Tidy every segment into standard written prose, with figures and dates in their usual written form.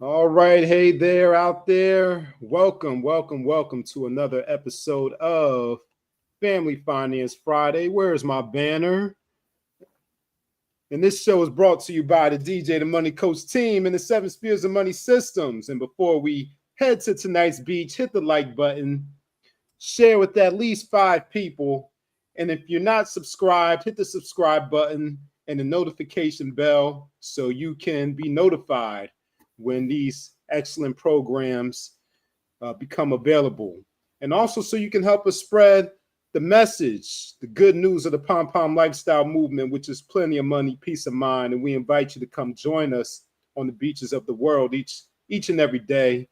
All right, hey there out there. Welcome to another episode of Family Finance Friday. Where's my banner? And this show is brought to you by the DJ the Money Coach team and the Seven Spheres of Money Systems. And before we head to tonight's beach, hit the like button, share with at least 5 people. And if you're not subscribed, hit the subscribe button and the notification bell so you can be notified when these excellent programs become available. And also so you can help us spread the message, the good news of the Pom Pom Lifestyle Movement, which is plenty of money, peace of mind. And we invite you to come join us on the beaches of the world each and every day,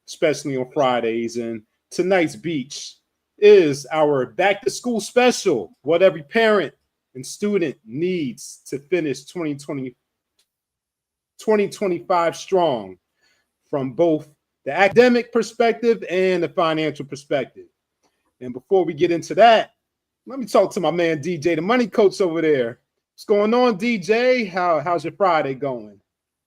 especially on Fridays. And tonight's beach is our back to school special, what every parent and student needs to finish 2025 strong from both the academic perspective and the financial perspective. And before we get into that, let me talk to my man DJ, the Money Coach over there. What's going on, DJ? How's your Friday going?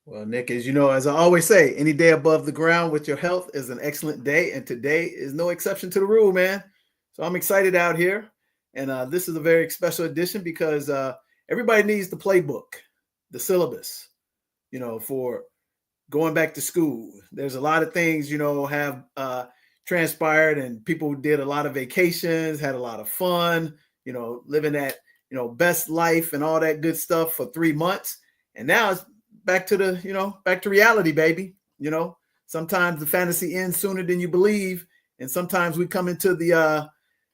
Well, Nick, as you know, as I always say, any day above the ground with your health is an excellent day, and today is no exception to the rule, man. So I'm excited out here, and this is a very special edition because everybody needs the playbook, the syllabus, for going back to school. There's a lot of things, have transpired, and people did a lot of vacations, had a lot of fun, living that, best life and all that good stuff for 3 months. And now it's back to reality, baby. Sometimes the fantasy ends sooner than you believe. And sometimes we come into the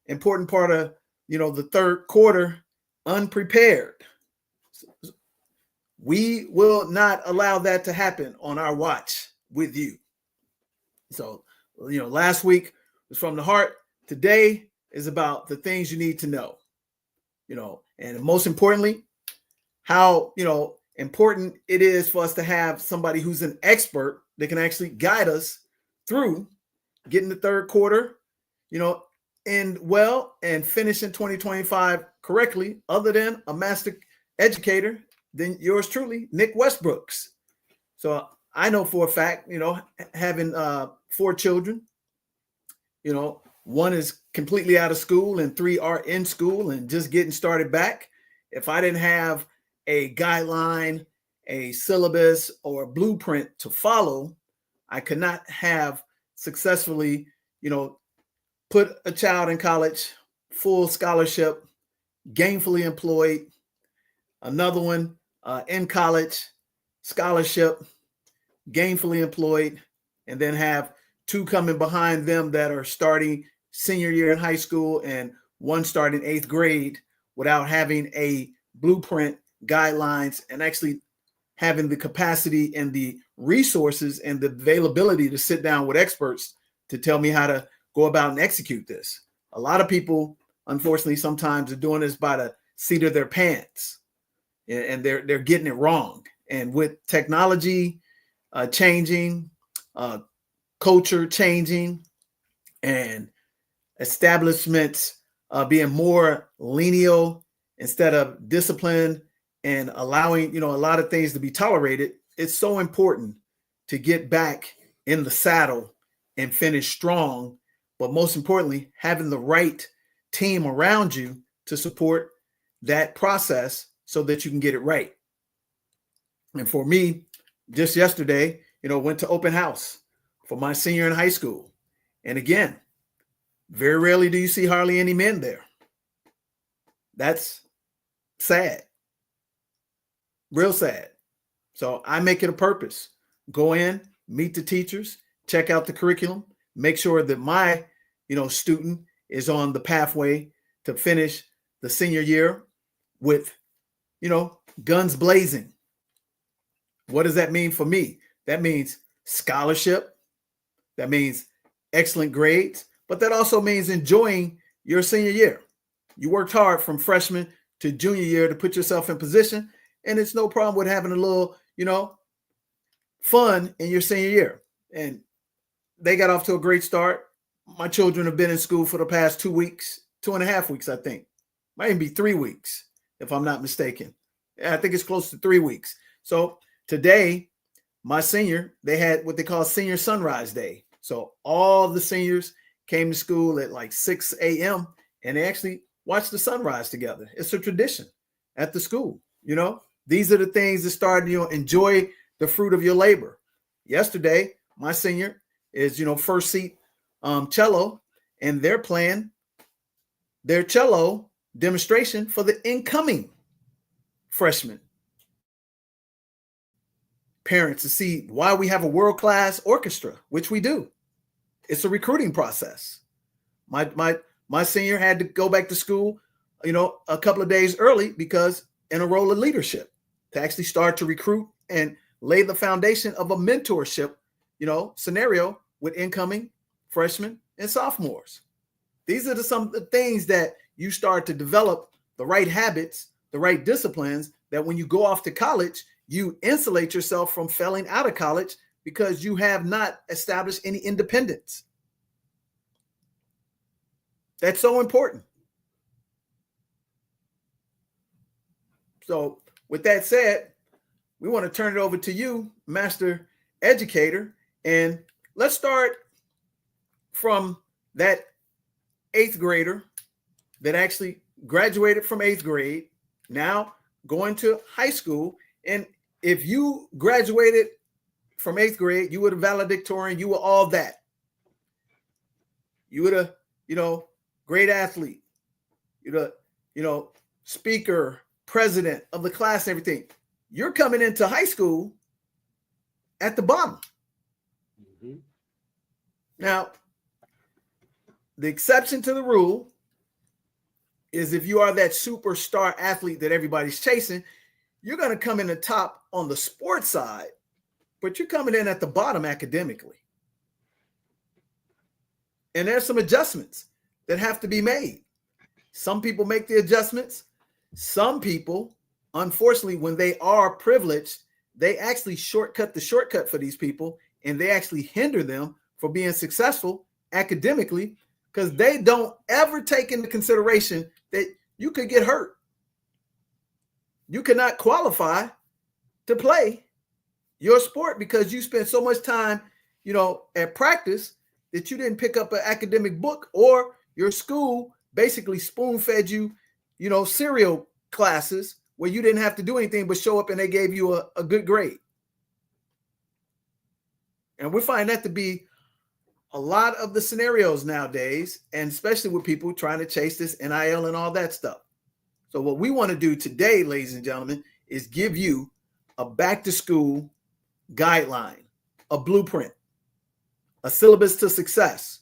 important part of, the third quarter unprepared. We will not allow that to happen on our watch with you. So, last week was from the heart. Today is about the things you need to know, and most importantly, how, important it is for us to have somebody who's an expert that can actually guide us through getting the third quarter, end well and finish in 2025 correctly, other than a master educator than yours truly, Nick Westbrooks. So I know for a fact, having 4 children, one is completely out of school and 3 are in school and just getting started back. If I didn't have a guideline, a syllabus, or a blueprint to follow, I could not have successfully, put a child in college, full scholarship, gainfully employed, another one in college, scholarship, gainfully employed, and then have 2 coming behind them that are starting senior year in high school and one starting 8th grade without having a blueprint, guidelines, and actually having the capacity and the resources and the availability to sit down with experts to tell me how to go about and execute this. A lot of people, unfortunately, sometimes are doing this by the seat of their pants, and they're getting it wrong. And with technology changing, culture changing, and establishments being more lineal instead of disciplined and allowing, a lot of things to be tolerated, it's so important to get back in the saddle and finish strong. But most importantly, having the right team around you to support that process so that you can get it right. And for me, just yesterday, went to open house for my senior in high school. And again, very rarely do you see hardly any men there. That's sad. Real sad. So I make it a purpose. Go in, meet the teachers, check out the curriculum, make sure that my, student is on the pathway to finish the senior year with, guns blazing. What does that mean for me? That means scholarship. That means excellent grades, but that also means enjoying your senior year. You worked hard from freshman to junior year to put yourself in position, and it's no problem with having a little, fun in your senior year. And they got off to a great start. My children have been in school for the past 2 weeks, 2.5 weeks, I think. Might even be 3 weeks, if I'm not mistaken. Yeah, I think it's close to 3 weeks. So today my senior, they had what they call Senior Sunrise Day. So all the seniors came to school at like 6 a.m. and they actually watched the sunrise together. It's a tradition at the school. You know, these are the things that start, enjoy the fruit of your labor. Yesterday, my senior is, first seat cello, and they're playing their cello demonstration for the incoming freshmen parents to see why we have a world-class orchestra, which we do. It's a recruiting process. My senior had to go back to school, a couple of days early because in a role of leadership to actually start to recruit and lay the foundation of a mentorship, scenario with incoming freshmen and sophomores. These are some of the things that you start to develop the right habits, the right disciplines that when you go off to college, you insulate yourself from failing out of college because you have not established any independence. That's so important. So with that said, we want to turn it over to you, Master Educator, and let's start from that 8th grader that actually graduated from 8th grade, now going to high school. And if you graduated from 8th grade, you were the valedictorian, you were all that. You were the, great athlete, you're the, speaker, president of the class, and everything. You're coming into high school at the bottom. Mm-hmm. Now, the exception to the rule is if you are that superstar athlete that everybody's chasing, you're going to come in the top on the sports side, but you're coming in at the bottom academically. And there's some adjustments that have to be made. Some people make the adjustments. Some people, unfortunately, when they are privileged, they actually shortcut the shortcut for these people, and they actually hinder them from being successful academically because they don't ever take into consideration that you could get hurt. You cannot qualify to play your sport because you spent so much time, at practice that you didn't pick up an academic book, or your school basically spoon-fed you, cereal classes where you didn't have to do anything but show up and they gave you a good grade. And we find that to be a lot of the scenarios nowadays, and especially with people trying to chase this NIL and all that stuff. So what we want to do today, ladies and gentlemen, is give you a back-to-school guideline, a blueprint, a syllabus to success,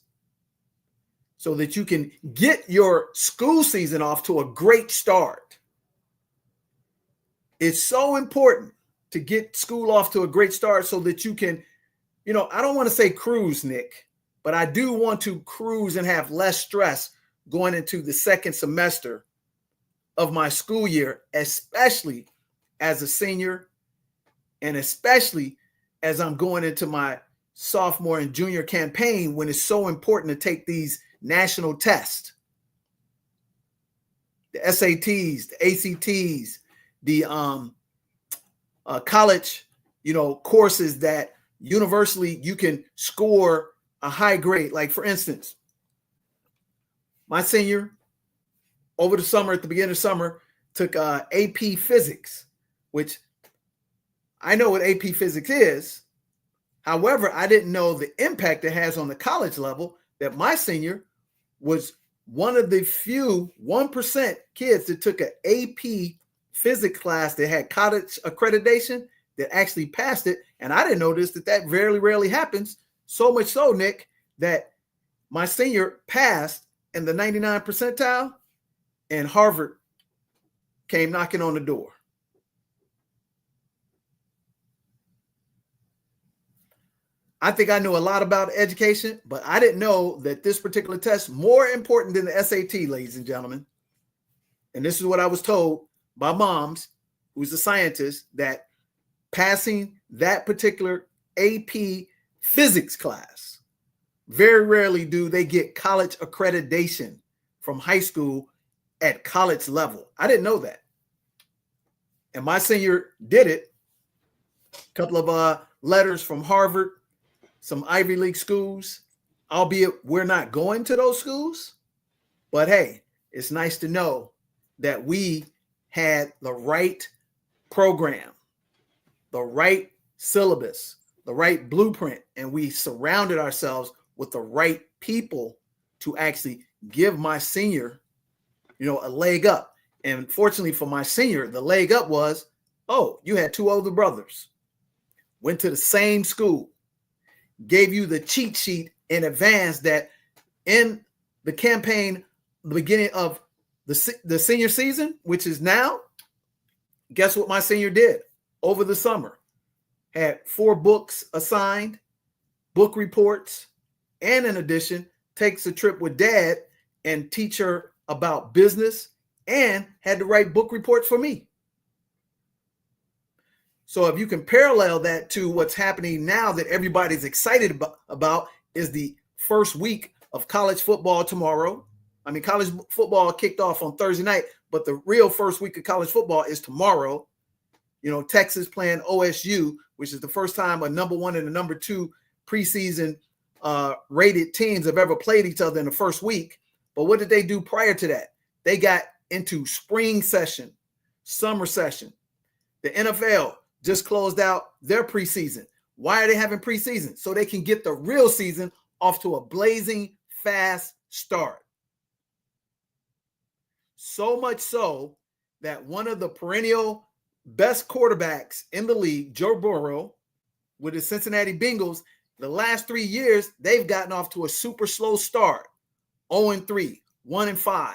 so that you can get your school season off to a great start. It's so important to get school off to a great start so that you can, I don't want to say cruise, Nick, but I do want to cruise and have less stress going into the second semester of my school year, especially as a senior, and especially as I'm going into my sophomore and junior campaign, when it's so important to take these national tests, the SATs, the ACTs, the college, courses that universally you can score a high grade. Like, for instance, my senior over the summer, at the beginning of summer, took AP Physics, which I know what AP Physics is. However, I didn't know the impact it has on the college level, that my senior was one of the few 1% kids that took an AP Physics class that had college accreditation that actually passed it. And I didn't notice that very rarely happens. So much so, Nick, that my senior passed in the 99 percentile, and Harvard came knocking on the door. I think I knew a lot about education, but I didn't know that this particular test, more important than the SAT, ladies and gentlemen. And this is what I was told by Moms, who's a scientist, that passing that particular AP Physics class, very rarely do they get college accreditation from high school at college level. I didn't know that. And my senior did it. A couple of letters from Harvard, some Ivy League schools, albeit we're not going to those schools. But hey, it's nice to know that we had the right program, the right syllabus, the right blueprint, and we surrounded ourselves with the right people to actually give my senior, a leg up. And fortunately for my senior, the leg up was, oh, you had two older brothers, went to the same school, gave you the cheat sheet in advance that in the campaign, the beginning of the senior season, which is now, guess what my senior did over the summer? Had 4 books assigned, book reports, and in addition, takes a trip with dad and teach her about business, and had to write book reports for me. So if you can parallel that to what's happening now that everybody's excited about is the first week of college football tomorrow. I mean, college football kicked off on Thursday night, but the real first week of college football is tomorrow. Texas playing OSU, which is the first time a number 1 and a number 2 preseason rated teams have ever played each other in the first week. But what did they do prior to that? They got into spring session, summer session. The NFL just closed out their preseason. Why are they having preseason? So they can get the real season off to a blazing fast start. So much so that one of the perennial best quarterbacks in the league, Joe Burrow, with the Cincinnati Bengals, the last 3 years, they've gotten off to a super slow start. 0-3, 1-5,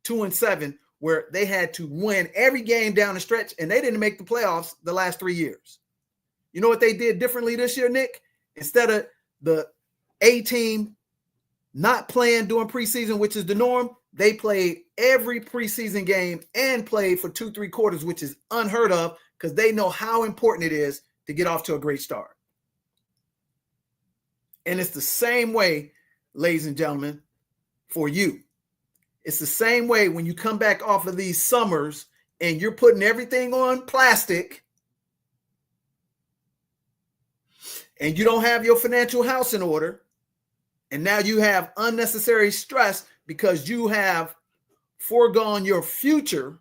2-7, where they had to win every game down the stretch, and they didn't make the playoffs the last 3 years. You know what they did differently this year, Nick? Instead of the A team not playing during preseason, which is the norm, they played every preseason game and played for 2-3 quarters, which is unheard of because they know how important it is to get off to a great start. And it's the same way, ladies and gentlemen, for you. It's the same way when you come back off of these summers and you're putting everything on plastic and you don't have your financial house in order. And now you have unnecessary stress because you have foregone your future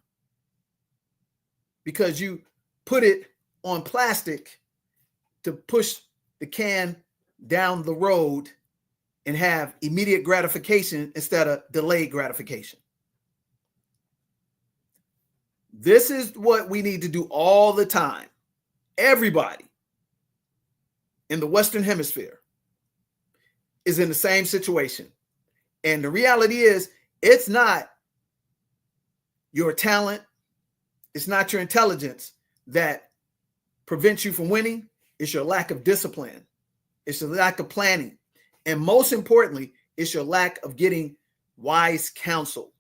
because you put it on plastic to push the can down the road and have immediate gratification instead of delayed gratification. This is what we need to do all the time. Everybody in the Western Hemisphere is in the same situation. And the reality is, it's not your talent, it's not your intelligence that prevents you from winning. It's your lack of discipline. It's your lack of planning. And most importantly, it's your lack of getting wise counsel.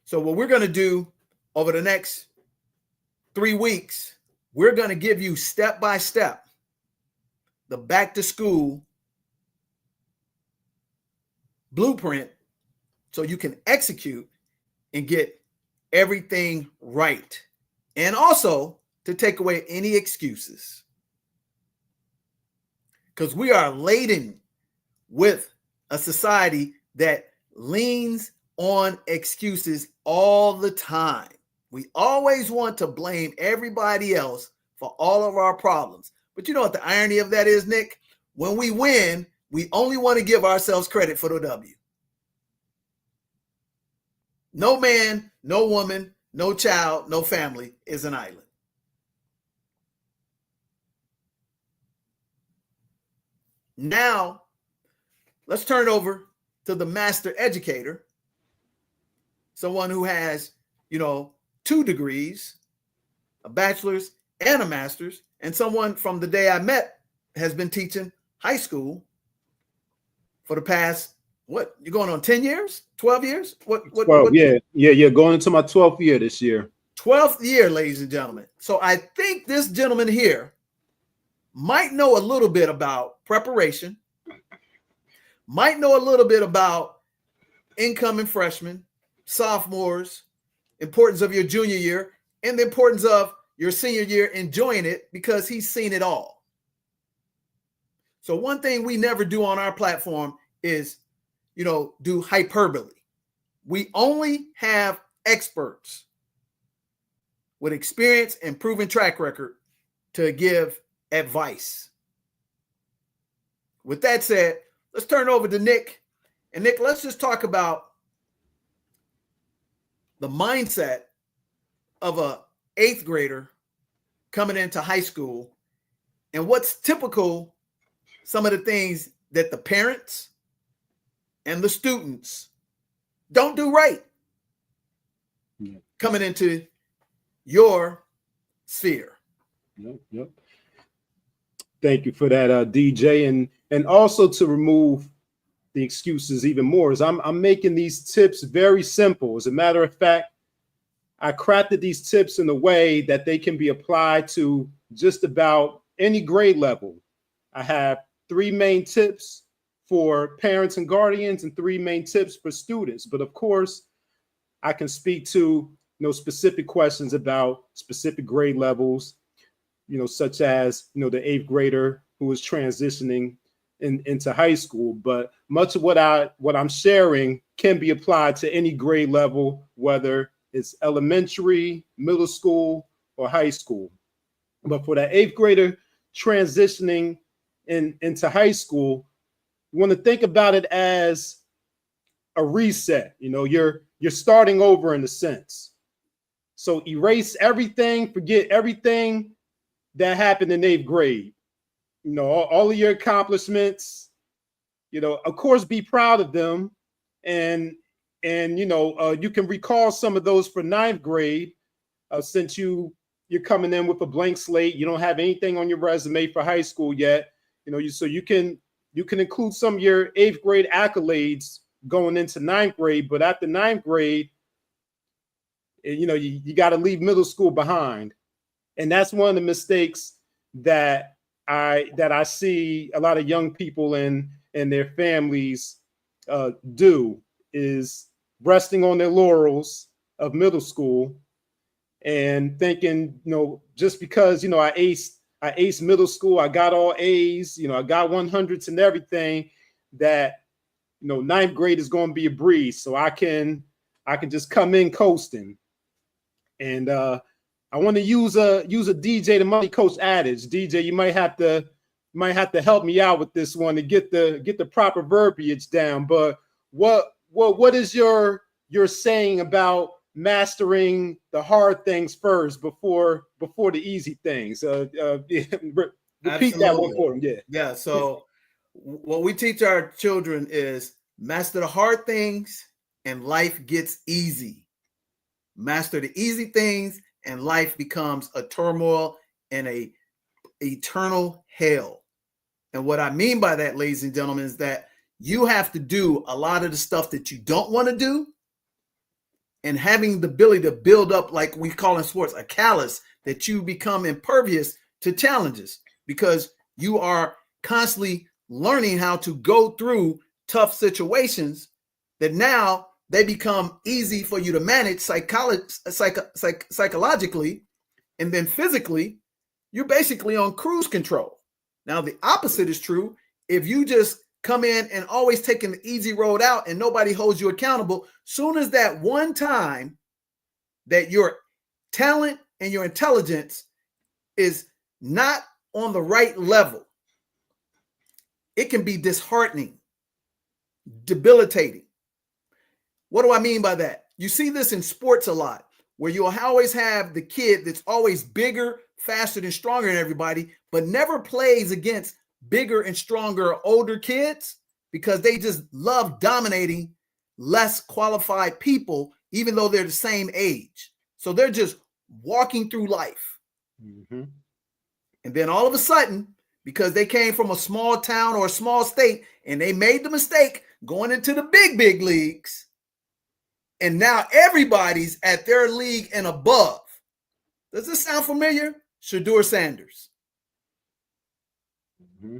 So what we're going to do over the next 3 weeks, we're going to give you step by step the back to school blueprint so you can execute and get everything right. And also to take away any excuses. Because we are laden with a society that leans on excuses all the time. We always want to blame everybody else for all of our problems. But you know what the irony of that is, Nick? When we win, we only want to give ourselves credit for the W. No man, no woman, no child, no family is an island. Now, let's turn over to the master educator, someone who has, 2 degrees, a bachelor's and a master's, and someone from the day I met has been teaching high school for the past, you're going on 10 years, 12 years? 12, yeah, going into my 12th year this year. 12th year, ladies and gentlemen. So I think this gentleman here might know a little bit about preparation, might know a little bit about incoming freshmen, sophomores, importance of your junior year, and the importance of your senior year enjoying it because he's seen it all. So one thing we never do on our platform is, do hyperbole. We only have experts with experience and proven track record to give advice. With that said, let's turn over to Nick. And Nick, let's just talk about the mindset of a 8th grader coming into high school and what's typical, some of the things that the parents and the students don't do right coming into your sphere. Yep. Thank you for that, DJ. And also to remove the excuses even more is I'm making these tips very simple. As a matter of fact, I crafted these tips in a way that they can be applied to just about any grade level. I have 3 main tips for parents and guardians and 3 main tips for students. But of course, I can speak to specific questions about specific grade levels, such as the 8th grader who is transitioning into high school. But much of what I'm sharing can be applied to any grade level, whether it's elementary, middle school, or high school. But for that 8th grader transitioning into high school, you want to think about it as a reset. You're starting over in a sense. So erase everything, forget everything that happened in 8th grade. All of your accomplishments, of course, be proud of them. And you can recall some of those for 9th grade, since you're coming in with a blank slate. You don't have anything on your resume for high school yet. So you can include some of your 8th grade accolades going into 9th grade. But after 9th grade, you got to leave middle school behind. And that's one of the mistakes that I see a lot of young people and their families do, is resting on their laurels of middle school and thinking, just because, I aced middle school, I got all A's, I got 100s and everything, that, 9th grade is going to be a breeze. So I can just come in coasting. And I want to use a DJ the Money Coach adage. DJ, you might have to help me out with this one to get the proper verbiage down. But what is your saying about mastering the hard things first before the easy things? Repeat that one for them. Yeah. So what we teach our children is master the hard things and life gets easy. Master the easy things and life becomes a turmoil and a eternal hell. And what I mean by that, ladies and gentlemen, is that you have to do a lot of the stuff that you don't want to do, and having the ability to build up, like we call in sports, a callus, that you become impervious to challenges because you are constantly learning how to go through tough situations that now they become easy for you to manage psychologically, and then physically, you're basically on cruise control. Now, the opposite is true. If you just come in and always taking the easy road out and nobody holds you accountable, soon as that one time that your talent and your intelligence is not on the right level, it can be disheartening, debilitating. What do I mean by that? You see this in sports a lot, where you'll always have the kid that's always bigger, faster, and stronger than everybody, but never plays against bigger and stronger older kids because they just love dominating less qualified people, even though they're the same age. So they're just walking through life. Mm-hmm. And then all of a sudden, because they came from a small town or a small state and they made the mistake going into the big leagues, and now everybody's at their league and above. Does this sound familiar? Shedeur Sanders. Mm-hmm.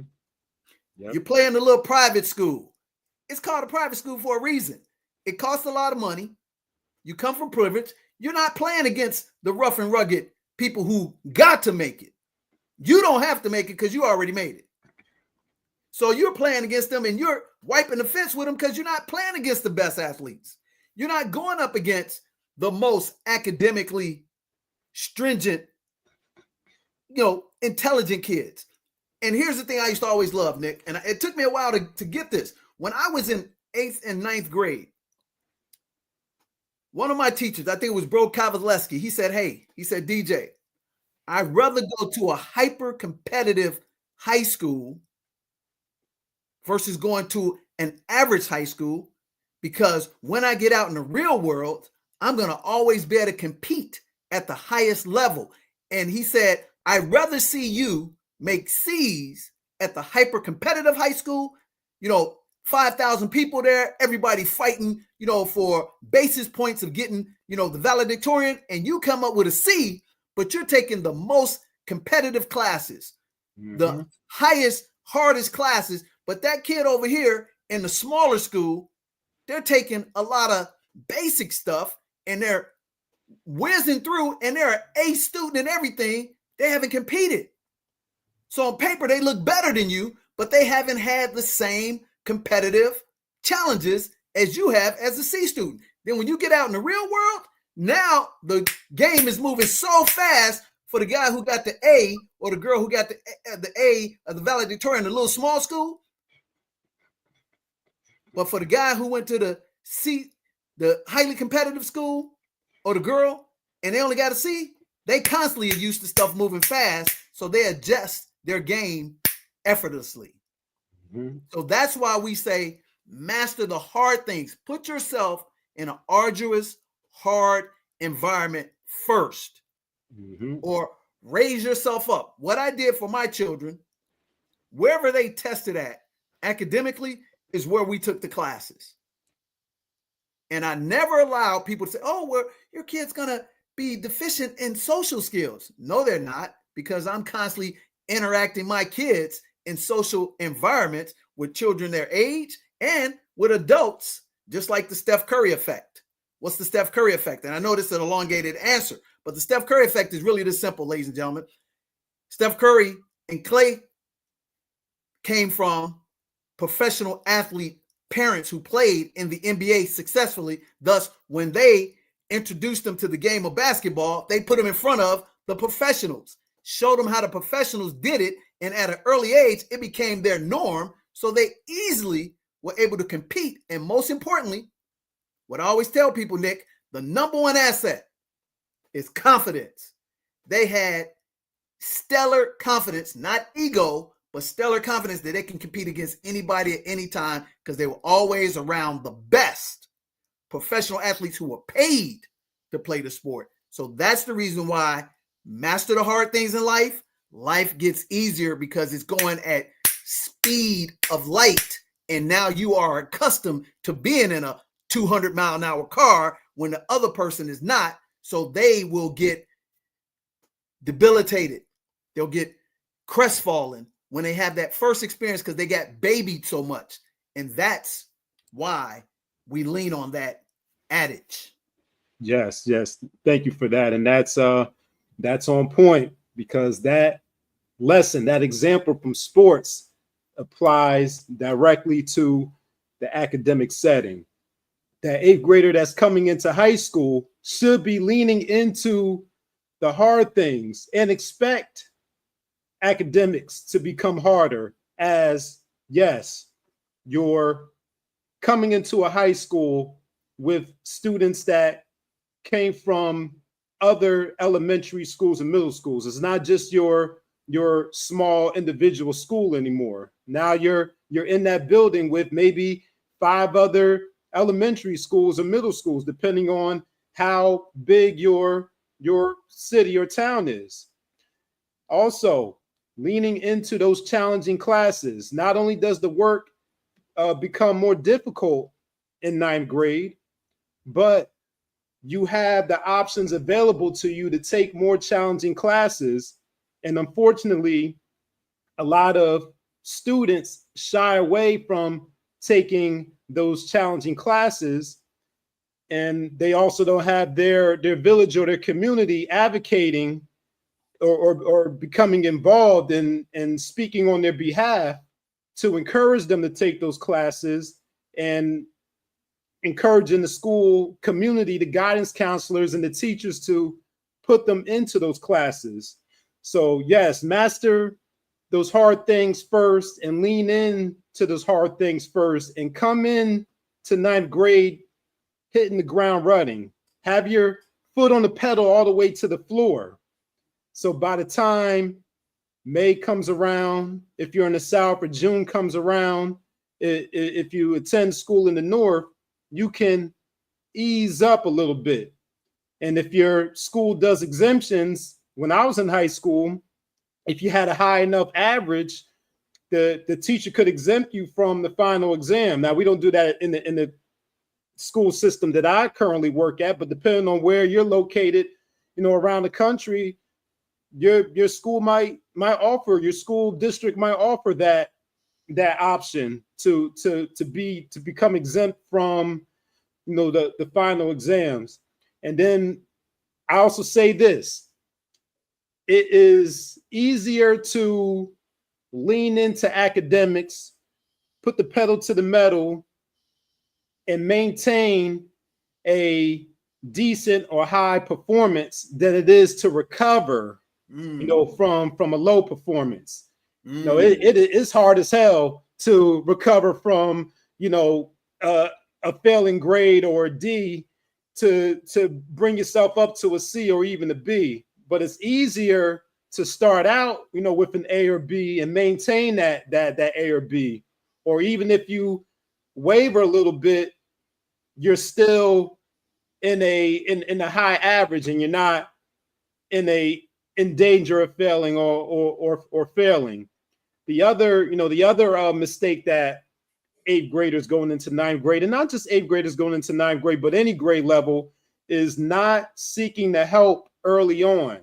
Yep. You're playing a little private school. It's called a private school for a reason. It costs a lot of money. You come from privilege. You're not playing against the rough and rugged people who got to make it. You don't have to make it because you already made it. So you're playing against them and you're wiping the fence with them because you're not playing against the best athletes. You're not going up against the most academically stringent, intelligent kids. And here's the thing I used to always love, Nick, and it took me a while to get this. When I was in 8th and 9th grade, one of my teachers, I think it was Bro Kavaleski, he said, DJ, I'd rather go to a hyper-competitive high school versus going to an average high school, because when I get out in the real world, I'm going to always be able to compete at the highest level. And he said, I'd rather see you make C's at the hyper-competitive high school, 5,000 people there, everybody fighting, for basis points of getting, the valedictorian, and you come up with a C, but you're taking the most competitive classes, the highest, hardest classes. But that kid over here in the smaller school, they're taking a lot of basic stuff and they're whizzing through, and they're an A student and everything. They haven't competed. So on paper, they look better than you, but they haven't had the same competitive challenges as you have as a C student. Then when you get out in the real world, now the game is moving so fast for the guy who got the A or the girl who got the A of the valedictorian in a little small school. But for the guy who went to the C, the highly competitive school, or the girl, and they only got a C, they constantly are used to stuff moving fast, so they adjust their game effortlessly. So that's why we say master the hard things. Put yourself in an arduous, hard environment first, or raise yourself up. What I did for my children, wherever they tested at academically, is where we took the classes. And I never allowed people to say, oh, well, your kid's going to be deficient in social skills. No, they're not, because I'm constantly interacting my kids in social environments with children their age and with adults, just like the Steph Curry effect. What's the Steph Curry effect? And I know this is an elongated answer, but the Steph Curry effect is really this simple, ladies and gentlemen. Steph Curry and Clay came from professional athlete parents who played in the NBA successfully. Thus, when they introduced them to the game of basketball, they put them in front of the professionals, showed them how the professionals did it, and at an early age, it became their norm, so they easily were able to compete. And most importantly, what I always tell people, Nick, the number one asset is confidence. They had stellar confidence, not ego, but stellar confidence that they can compete against anybody at any time, because they were always around the best professional athletes who were paid to play the sport. So that's the reason why master the hard things in life. Life gets easier because it's going at speed of light. And now you are accustomed to being in a 200-mile-an-hour car when the other person is not. So they will get debilitated. They'll get crestfallen when they have that first experience because they got babied so much. And that's why we lean on that adage. Yes. Thank you for that. And that's on point, because that lesson, that example from sports applies directly to the academic setting. That 8th grader that's coming into high school should be leaning into the hard things and expect academics to become harder, as yes, you're coming into a high school with students that came from other elementary schools and middle schools. It's not just your small individual school anymore. Now you're in that building with maybe 5 other elementary schools or middle schools, depending on how big your city or town is. Also, leaning into those challenging classes. Not only does the work become more difficult in 9th grade, but you have the options available to you to take more challenging classes. And unfortunately, a lot of students shy away from taking those challenging classes and they also don't have their village or their community advocating or becoming involved in speaking on their behalf to encourage them to take those classes, and encouraging the school community, the guidance counselors and the teachers to put them into those classes. So yes, master those hard things first and lean in to those hard things first, and come in to ninth grade hitting the ground running. Have your foot on the pedal all the way to the floor. So by the time May comes around, if you're in the South, or June comes around, if you attend school in the North, you can ease up a little bit. And if your school does exemptions, when I was in high school, if you had a high enough average, the teacher could exempt you from the final exam. Now, we don't do that in the school system that I currently work at, but depending on where you're located, around the country, your school might offer, your school district might offer that option to become exempt from the final exams. And then I also say this: it is easier to lean into academics, put the pedal to the metal, and maintain a decent or high performance than it is to recover from a low performance. It is hard as hell to recover from a failing grade or a D to bring yourself up to a C or even a B. But it's easier to start out with an A or B and maintain that A or B. Or even if you waver a little bit, you're still in a high average, and you're not in danger of failing or failing. The other mistake that eighth graders going into ninth grade, and not just eighth graders going into ninth grade, but any grade level, is not seeking the help early on.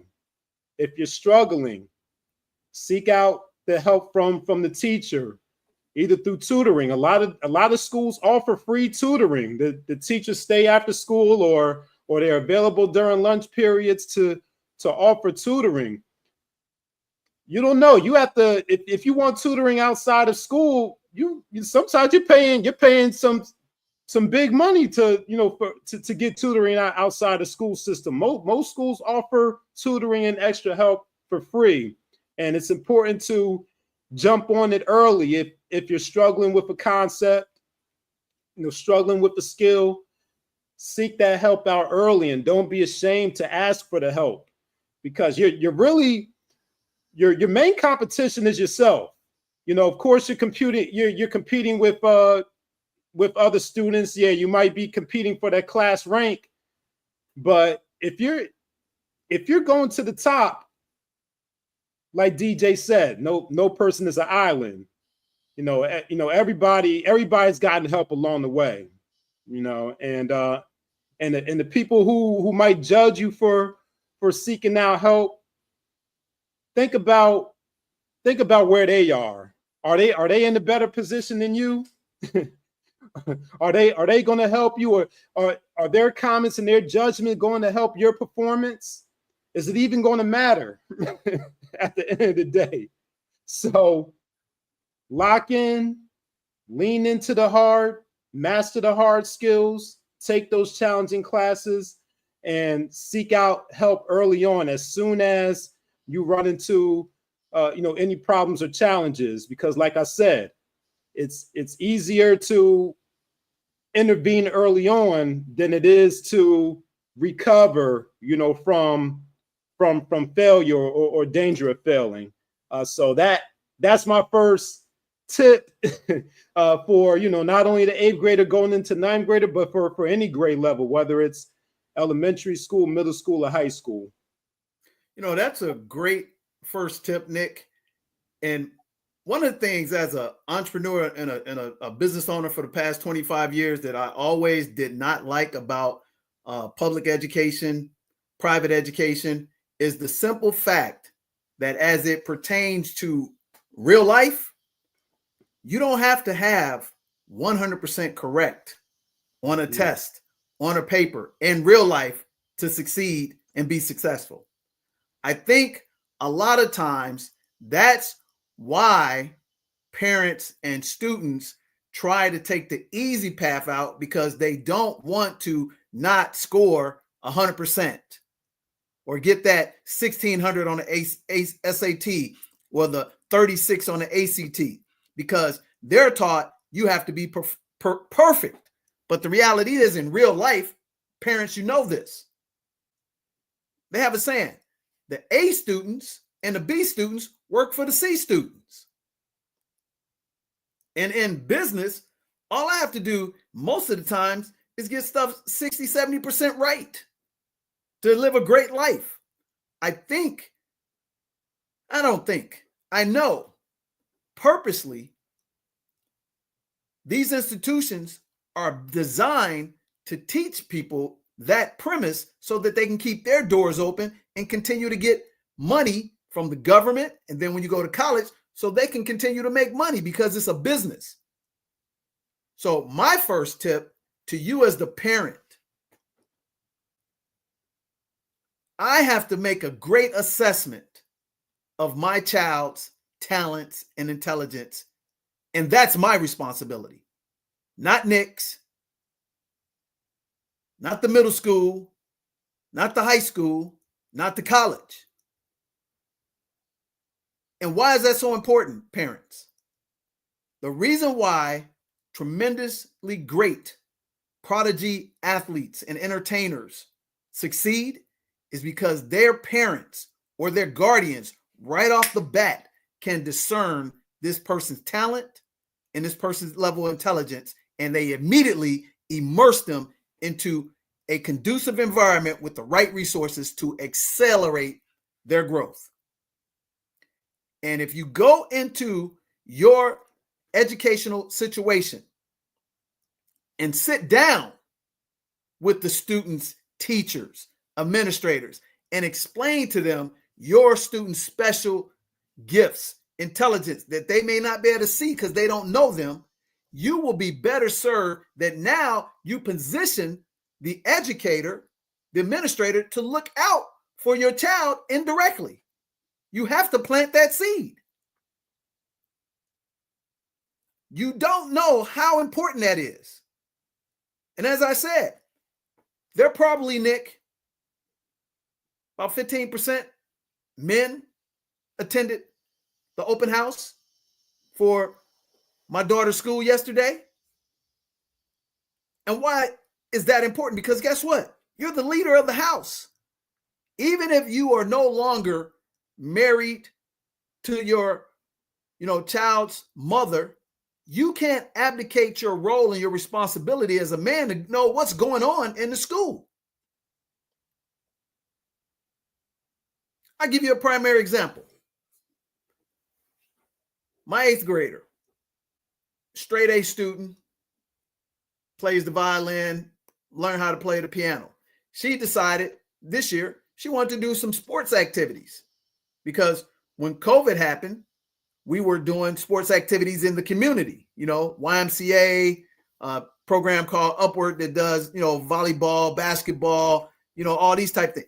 If you're struggling, seek out the help from the teacher, either through tutoring. A lot of schools offer free tutoring. The teachers stay after school, or they're available during lunch periods to offer tutoring. You don't know. You have to, if you want tutoring outside of school, you sometimes you're paying some big money to get tutoring outside the school system. Most schools offer tutoring and extra help for free, and it's important to jump on it early. If you're struggling with a concept, struggling with the skill, seek that help out early, and don't be ashamed to ask for the help, because your main competition is yourself. Of course, you're competing with other students. Yeah, you might be competing for that class rank, but if you're going to the top, like DJ said, no person is an island. Everybody's gotten help along the way. And the people who might judge you for seeking out help, think about where they are. Are they in a better position than you? Are they going to help you, or are their comments and their judgment going to help your performance? Is it even going to matter at the end of the day? So lock in, lean into the hard, master the hard skills, take those challenging classes, and seek out help early on as soon as you run into any problems or challenges. Because like I said, it's easier to intervene early on than it is to recover from failure or danger of failing. So that's my first tip for not only the eighth grader going into ninth grader, but for any grade level, whether it's elementary school, middle school, or high school. That's a great first tip, Nick. And one of the things as an entrepreneur and a business owner for the past 25 years that I always did not like about public education, private education, is the simple fact that as it pertains to real life, you don't have to have 100% correct on a test on a paper in real life to succeed and be successful. I think a lot of times that's why parents and students try to take the easy path out, because they don't want to not score 100% or get that 1600 on the SAT or the 36 on the ACT, because they're taught you have to be perfect. But the reality is, in real life, parents, you know this. They have a saying: the A students and the B students work for the C students. And in business, all I have to do most of the times is get stuff 60, 70% right to live a great life. I know purposely these institutions are designed to teach people that premise so that they can keep their doors open and continue to get money from the government. And then when you go to college, so they can continue to make money, because it's a business. So my first tip to you as the parent, I have to make a great assessment of my child's talents and intelligence. And that's my responsibility, not Nick's, not the middle school, not the high school, not the college. And why is that so important, parents? The reason why tremendously great prodigy athletes and entertainers succeed is because their parents or their guardians right off the bat can discern this person's talent and this person's level of intelligence, and they immediately immerse them into a conducive environment with the right resources to accelerate their growth. And if you go into your educational situation and sit down with the students, teachers, administrators, and explain to them your students' special gifts, intelligence that they may not be able to see because they don't know them, you will be better served that now you position the educator, the administrator, to look out for your child indirectly. You have to plant that seed. You don't know how important that is. And as I said, they're probably, Nick, about 15% men attended the open house for my daughter's school yesterday. And why is that important? Because guess what? You're the leader of the house. Even if you are no longer married to your, child's mother, you can't abdicate your role and your responsibility as a man to know what's going on in the school. I'll give you a primary example. My 8th grader, straight A student, plays the violin, learn how to play the piano. She decided this year she wanted to do some sports activities, because when COVID happened, we were doing sports activities in the community, YMCA, program called Upward that does, volleyball, basketball, all these type of things.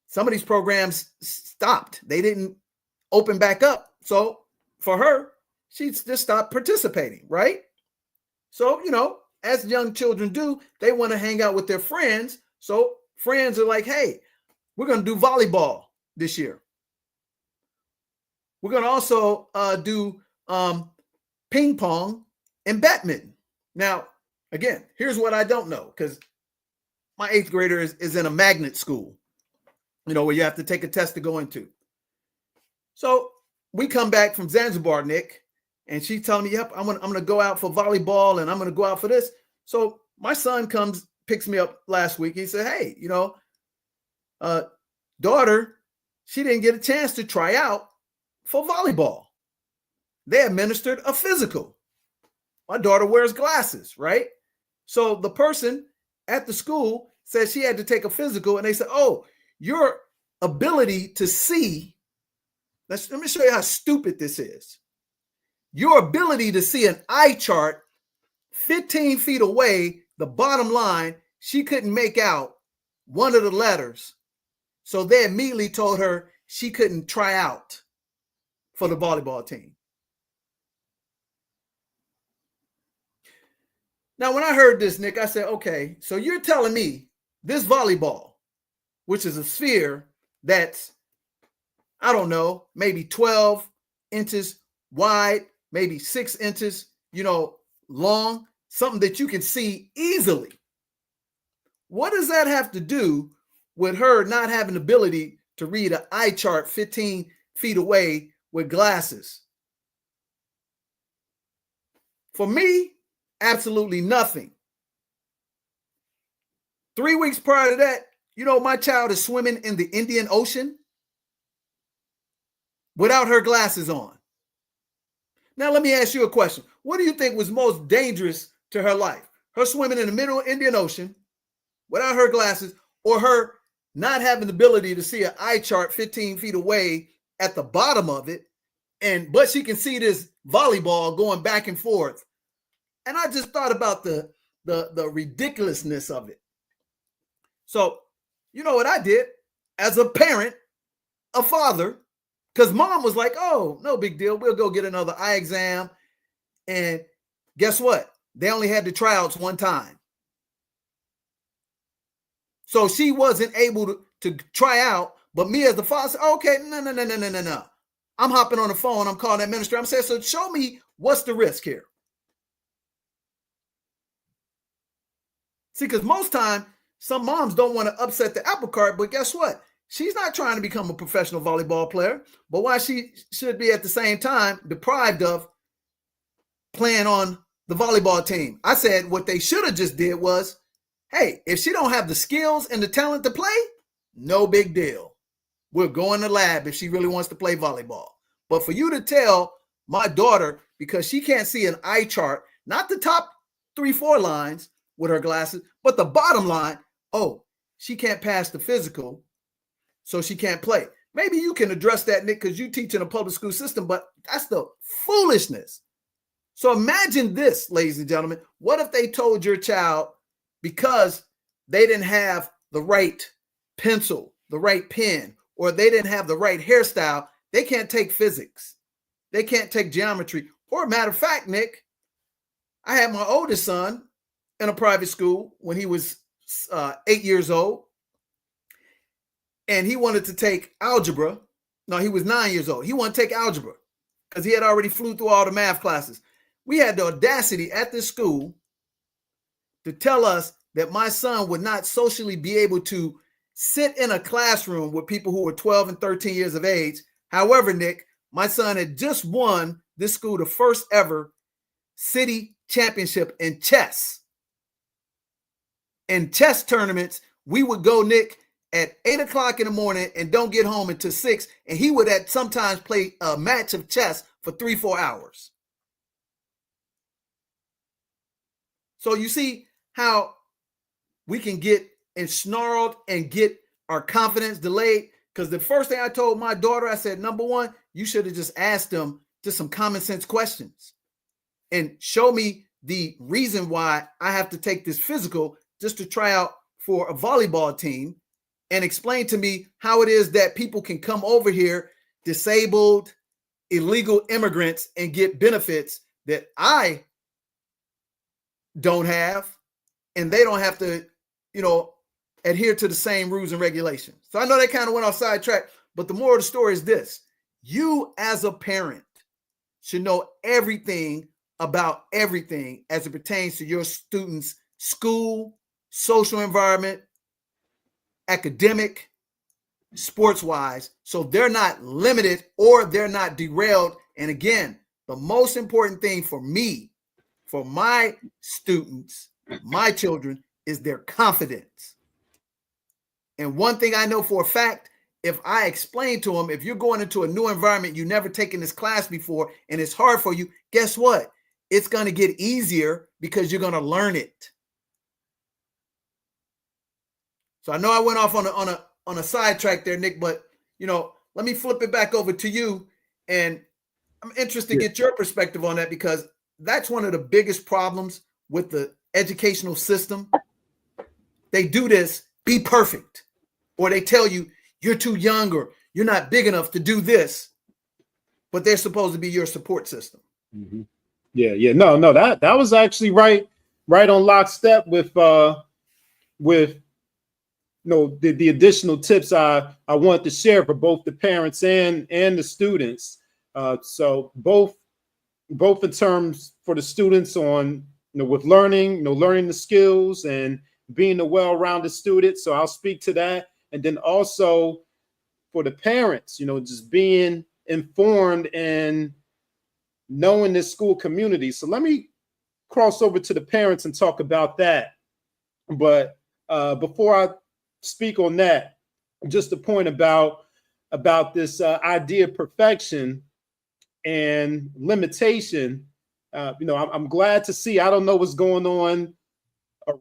Some of these programs stopped. They didn't open back up. So for her, she just stopped participating, right? So, as young children do, they want to hang out with their friends. So friends are like, hey, we're going to do volleyball this year. We're going to also do ping pong and badminton. Now, again, here's what I don't know, because my 8th grader is in a magnet school, where you have to take a test to go into. So we come back from Zanzibar, Nick, and she's telling me, yep, I'm gonna go out for volleyball and I'm gonna go out for this. So my son picks me up last week. He said, hey, daughter, she didn't get a chance to try out for volleyball. They administered a physical. My daughter wears glasses, right? So the person at the school said she had to take a physical, and they said, oh, your ability to see, let me show you how stupid this is. Your ability to see an eye chart 15 feet away, the bottom line she couldn't make out one of the letters. So they immediately told her she couldn't try out for the volleyball team. Now, when I heard this, Nick, I said, okay, so you're telling me this volleyball, which is a sphere that's, I don't know, maybe 12 inches wide, maybe 6 inches, long, something that you can see easily. What does that have to do with her not having the ability to read an eye chart 15 feet away with glasses? For me, absolutely nothing. 3 weeks prior to that, my child is swimming in the Indian Ocean without her glasses on. Now, let me ask you a question. What do you think was most dangerous to her life? Her swimming in the middle of Indian Ocean without her glasses, or her not having the ability to see an eye chart 15 feet away at the bottom of it, but she can see this volleyball going back and forth. And I just thought about the ridiculousness of it. So, you know what I did as a parent, a father, because mom was like, oh, no big deal. We'll go get another eye exam. And guess what? They only had the tryouts one time. So she wasn't able to try out. But me as the father said, okay, no. I'm hopping on the phone. I'm calling that minister. I'm saying, so show me what's the risk here. See, because most time, some moms don't want to upset the apple cart, but guess what? She's not trying to become a professional volleyball player, but why she should be at the same time deprived of playing on the volleyball team. I said what they should have just did was, hey, if she don't have the skills and the talent to play, no big deal. We'll go in the lab if she really wants to play volleyball. But for you to tell my daughter, because she can't see an eye chart, not the top 3-4 lines with her glasses, but the bottom line, oh, she can't pass the physical, so she can't play. Maybe you can address that, Nick, because you teach in a public school system, but that's the foolishness. So imagine this, ladies and gentlemen. What if they told your child, because they didn't have the right pencil, the right pen, or they didn't have the right hairstyle, they can't take physics, they can't take geometry? Or matter of fact, Nick, I had my oldest son in a private school when he was 8 years old, and he wanted to take algebra. No, he was 9 years old. He wanted to take algebra because he had already flew through all the math classes. We had the audacity at this school to tell us that my son would not socially be able to sit in a classroom with people who were 12 and 13 years of age. However, Nick, my son had just won this school the first ever city championship in chess. In chess tournaments, we would go, Nick, at 8 o'clock in the morning and don't get home until 6. And he would sometimes play a match of chess for 3-4 hours. So you see how we can get ensnarled and get our confidence delayed? Because the first thing I told my daughter, I said, number one, you should have just asked them just some common sense questions and show me the reason why I have to take this physical just to try out for a volleyball team, and explain to me how it is that people can come over here, disabled, illegal immigrants, and get benefits that I don't have, and they don't have to, adhere to the same rules and regulations. So I know they kind of went off sidetrack, but the moral of the story is this: you as a parent should know everything about everything as it pertains to your students' school, social environment, academic, sports-wise, so they're not limited or they're not derailed. And again, the most important thing for me, for my students, my children, is their confidence. And one thing I know for a fact, if I explain to them, if you're going into a new environment, you've never taken this class before, and it's hard for you, guess what? It's going to get easier because you're going to learn it. So I know I went off on a sidetrack there, Nick, but let me flip it back over to you, and I'm interested to get your perspective on that, because that's one of the biggest problems with the educational system they do this, be perfect. Or they tell you you're too young or you're not big enough to do this, but they're supposed to be your support system. Mm-hmm. Yeah. No, that was actually right on lockstep with the additional tips I wanted to share for both the parents and the students. So both in terms for the students on with learning the skills and being a well-rounded student. So I'll speak to that, and then also for the parents, just being informed and knowing the school community. So let me cross over to the parents and talk about that. But before I speak on that, just a point about this idea of perfection and limitation. I'm glad to see. I don't know what's going on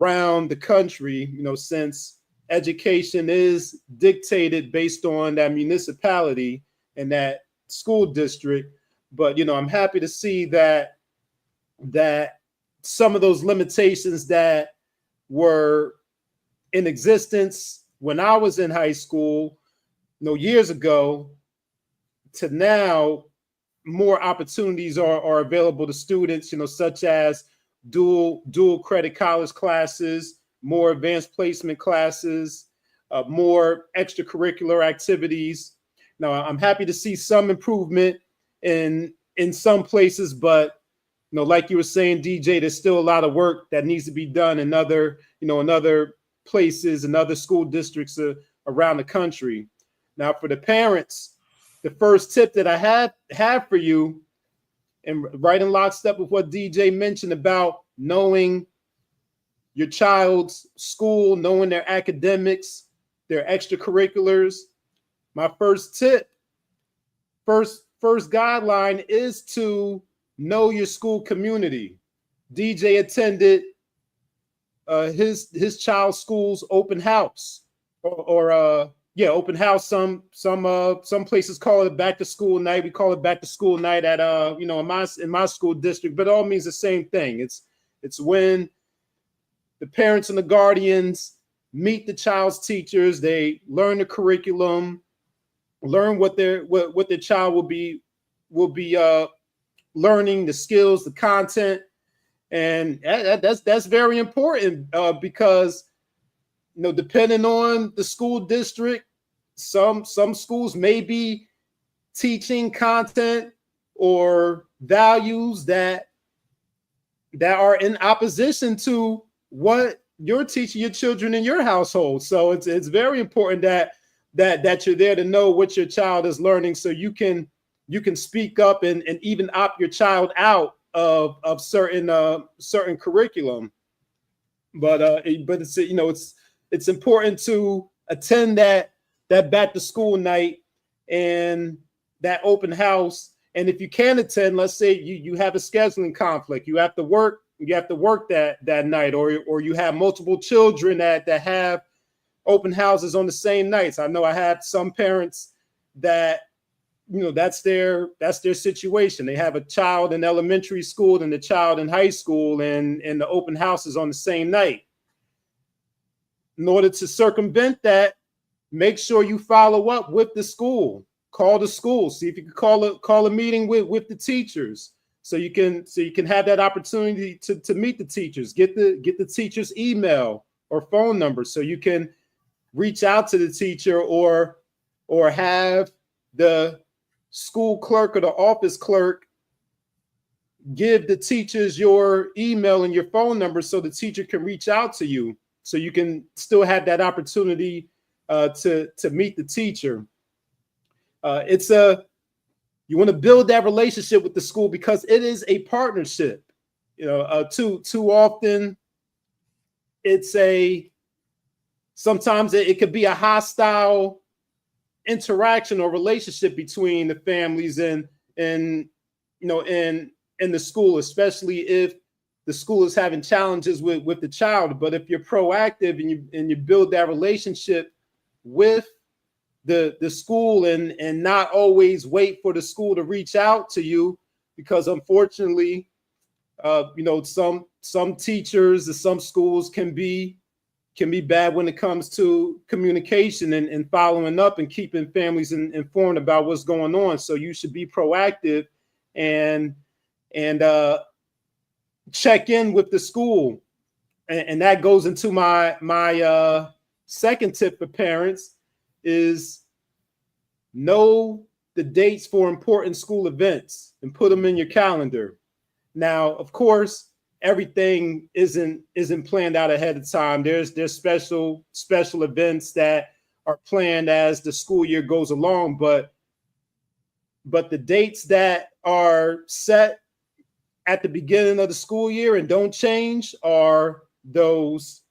around the country, since education is dictated based on that municipality and that school district. But I'm happy to see that some of those limitations that were in existence when I was in high school, years ago, to now, more opportunities are available to students, such as dual credit college classes, more advanced placement classes, more extracurricular activities. Now, I'm happy to see some improvement in some places, but like you were saying, DJ, there's still a lot of work that needs to be done in other places and other school districts around the country. Now, for the parents, the first tip that I have for you, and right in lockstep with what DJ mentioned about knowing your child's school, knowing their academics, their extracurriculars. My first tip, first guideline is to know your school community. DJ attended his child's school's open house, or open house. Some places call it back to school night. We call it back to school night at in my school district, but it all means the same thing. It's when the parents and the guardians meet the child's teachers. They learn the curriculum, learn what their child will be learning, the skills, the content, and that's very important because depending on the school district, some schools may be teaching content or values that are in opposition to what you're teaching your children in your household. So it's very important that you're there to know what your child is learning, so you can speak up and even opt your child out of certain curriculum. But it's important to attend that back to school night and that open house. And if you can attend, let's say you have a scheduling conflict, you have to work that night, or you have multiple children that have open houses on the same nights. I know I have some parents that that's their situation. They have a child in elementary school and a child in high school, and the open house is on the same night. In order to circumvent that, make sure you follow up with the school. Call the school, see if you can call a meeting with the teachers, so you can have that opportunity to meet the teachers. Get the teacher's email or phone number, so you can reach out to the teacher, or have the school clerk or the office clerk give the teachers your email and your phone number, so the teacher can reach out to you, so you can still have that opportunity to meet the teacher. You want to build that relationship with the school, because it is a partnership. Too often sometimes it could be a hostile interaction or relationship between the families and in the school, especially if the school is having challenges with the child. But if you're proactive and you build that relationship with the school and not always wait for the school to reach out to you, because unfortunately, some teachers and some schools can be can be bad when it comes to communication and following up and keeping families informed about what's going on. So you should be proactive and check in with the school. And that goes into my second tip for parents is know the dates for important school events and put them in your calendar. Now, of course, everything isn't planned out ahead of time. There's special events that are planned as the school year goes along, but the dates that are set at the beginning of the school year and don't change are those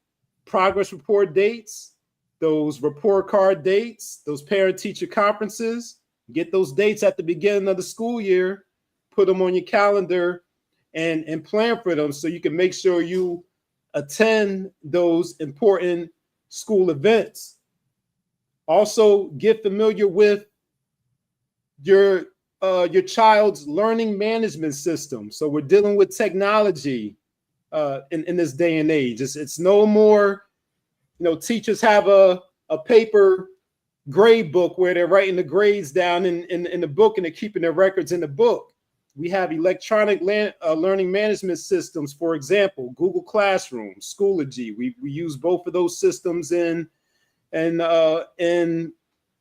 progress report dates, those report card dates, those parent-teacher conferences. Get those dates at the beginning of the school year, put them on your calendar, and plan for them so you can make sure you attend those important school events. Also, get familiar with your child's learning management system. So we're dealing with technology in this day and age. It's no more, teachers have a paper grade book where they're writing the grades down in the book and they're keeping their records in the book. We have electronic learning management systems, for example, Google Classroom, Schoology. We use both of those systems in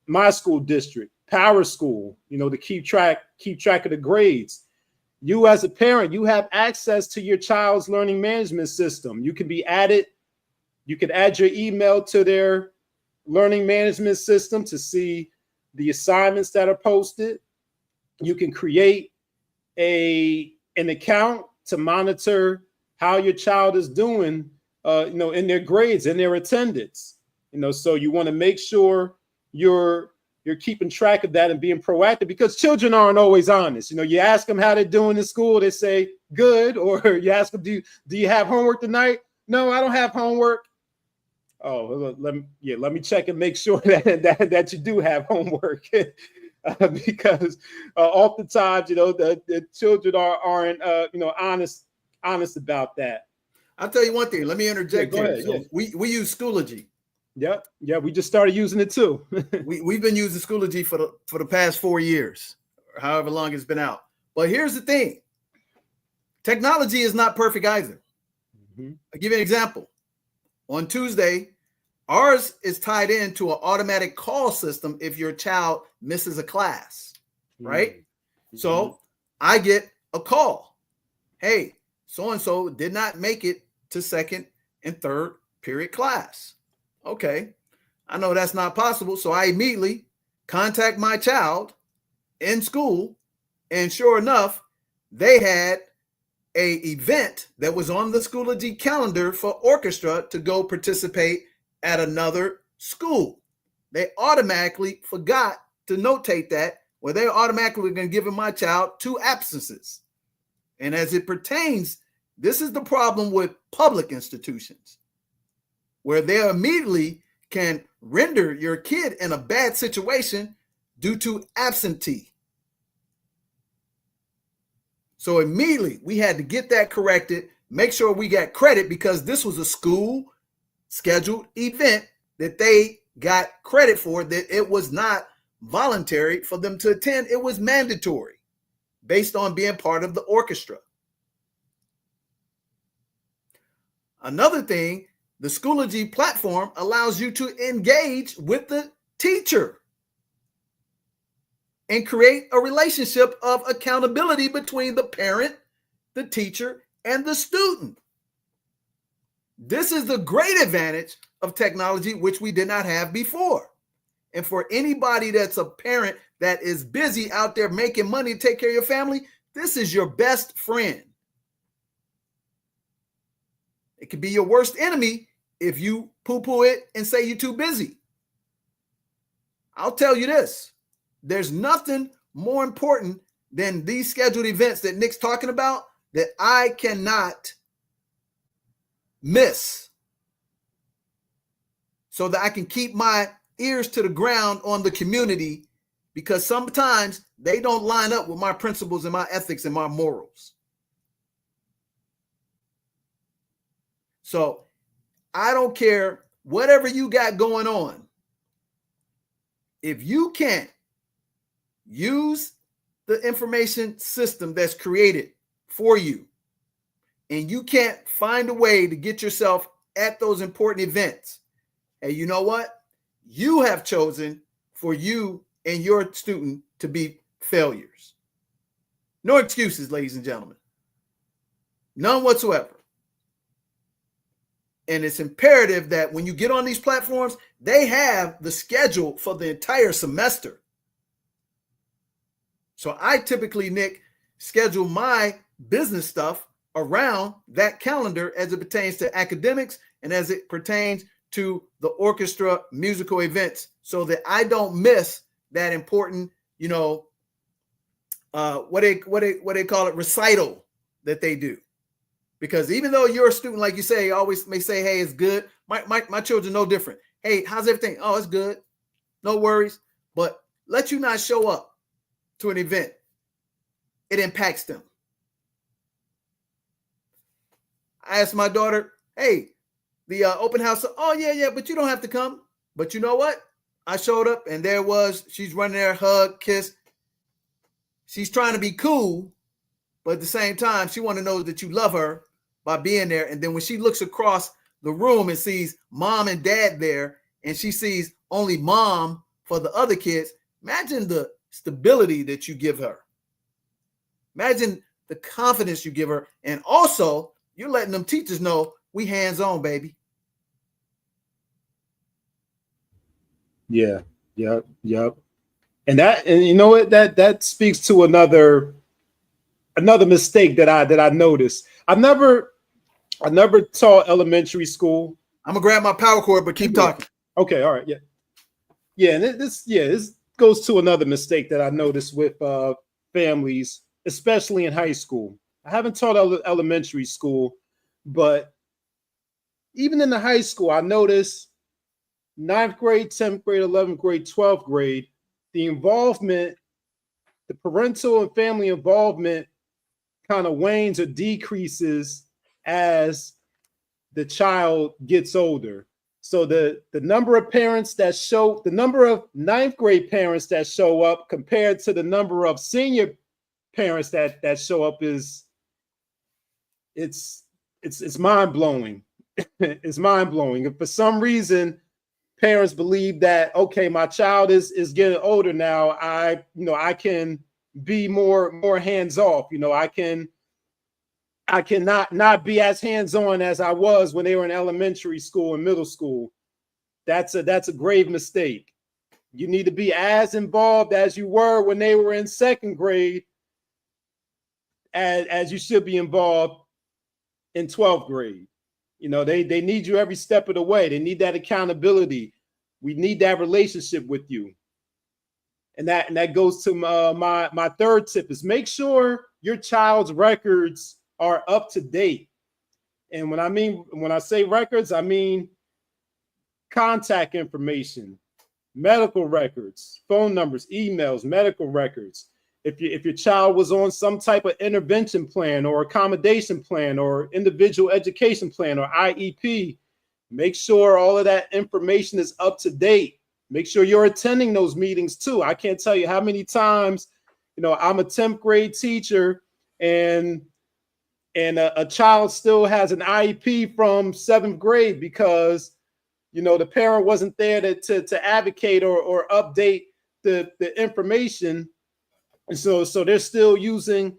my school district, Power School, to keep track of the grades. You as a parent, you have access to your child's learning management system. You can add your email to their learning management system to see the assignments that are posted. You can create an account to monitor how your child is doing, in their grades, in their attendance. So you want to make sure you're keeping track of that and being proactive, because children aren't always honest. You ask them how they're doing in school, they say good, or you ask them, do you have homework tonight? No, I don't have homework. Oh, let me check and make sure that you do have homework. Because oftentimes, the children aren't honest about that. I'll tell you one thing. Let me interject here. Ahead, so we use Schoology. Yep. Yeah, we just started using it too. We've been using Schoology for the past 4 years, or however long it's been out. But here's the thing: technology is not perfect either. Mm-hmm. I'll give you an example. On Tuesday, ours is tied into an automatic call system if your child misses a class, right? Mm-hmm. So I get a call. Hey, so-and-so did not make it to second and third period class. Okay, I know that's not possible. So I immediately contact my child in school, and sure enough, they had an event that was on the Schoology calendar for orchestra to go participate at another school. They automatically forgot to notate that, where they're automatically going to give my child 2 absences. And as it pertains, this is the problem with public institutions, where they immediately can render your kid in a bad situation due to absentee. So immediately we had to get that corrected, make sure we got credit, because this was a school scheduled event that they got credit for, that it was not voluntary for them to attend. It was mandatory based on being part of the orchestra. Another thing, the Schoology platform allows you to engage with the teacher and create a relationship of accountability between the parent, the teacher, and the student. This is the great advantage of technology, which we did not have before. And for anybody that's a parent that is busy out there making money to take care of your family, this is your best friend. It could be your worst enemy if you poo-poo it and say you're too busy. I'll tell you this: there's nothing more important than these scheduled events that Nick's talking about that I cannot miss, so that I can keep my ears to the ground on the community, because sometimes they don't line up with my principles and my ethics and my morals. So I don't care whatever you got going on, if you can't use the information system that's created for you, and you can't find a way to get yourself at those important events, and you know what? You have chosen for you and your student to be failures. No excuses, ladies and gentlemen. None whatsoever. And it's imperative that when you get on these platforms, they have the schedule for the entire semester. So I typically, Nick, schedule my business stuff around that calendar as it pertains to academics and as it pertains to the orchestra musical events, so that I don't miss that important, what they call it, recital that they do. Because even though you're a student, like you say, always may say, hey, it's good. My children no different. Hey, how's everything? Oh, it's good. No worries. But let you not show up to an event. It impacts them. I asked my daughter, hey, the open house. Oh, yeah, but you don't have to come. But you know what? I showed up and there was, she's running there, hug, kiss. She's trying to be cool, but at the same time, she wants to know that you love her by being there. And then when she looks across the room and sees mom and dad there, and she sees only mom for the other kids, imagine the stability that you give her. Imagine the confidence you give her. And also, you're letting them teachers know we hands-on, baby. Yeah. Yep. And you know what? That speaks to another mistake that I noticed. I never taught elementary school. I'm gonna grab my power cord, but keep talking. Okay, all right, yeah. And this goes to another mistake that I noticed with families, especially in high school. I haven't taught elementary school, but even in the high school, I noticed 9th grade, 10th grade, 11th grade, 12th grade, the involvement, the parental and family involvement kind of wanes or decreases as the child gets older. So the number of parents that show, the number of 9th grade parents that show up compared to the number of senior parents that show up it's mind-blowing. It's mind-blowing. If for some reason parents believe that, okay, my child is getting older now, I can be more hands-off. I cannot not be as hands-on as I was when they were in elementary school and middle school. That's a grave mistake. You need to be as involved as you were when they were in 2nd grade as you should be involved in 12th grade. They need you every step of the way. They need that accountability. We need that relationship with you. And that goes to my third tip is make sure your child's records are up to date. And when I say records, I mean contact information, medical records, phone numbers, emails, medical records. If your child was on some type of intervention plan or accommodation plan or individual education plan or IEP, make sure all of that information is up to date. Make sure you're attending those meetings too. I can't tell you how many times, I'm a 10th grade teacher and a child still has an IEP from 7th grade because, the parent wasn't there to advocate or update the information. And so they're still using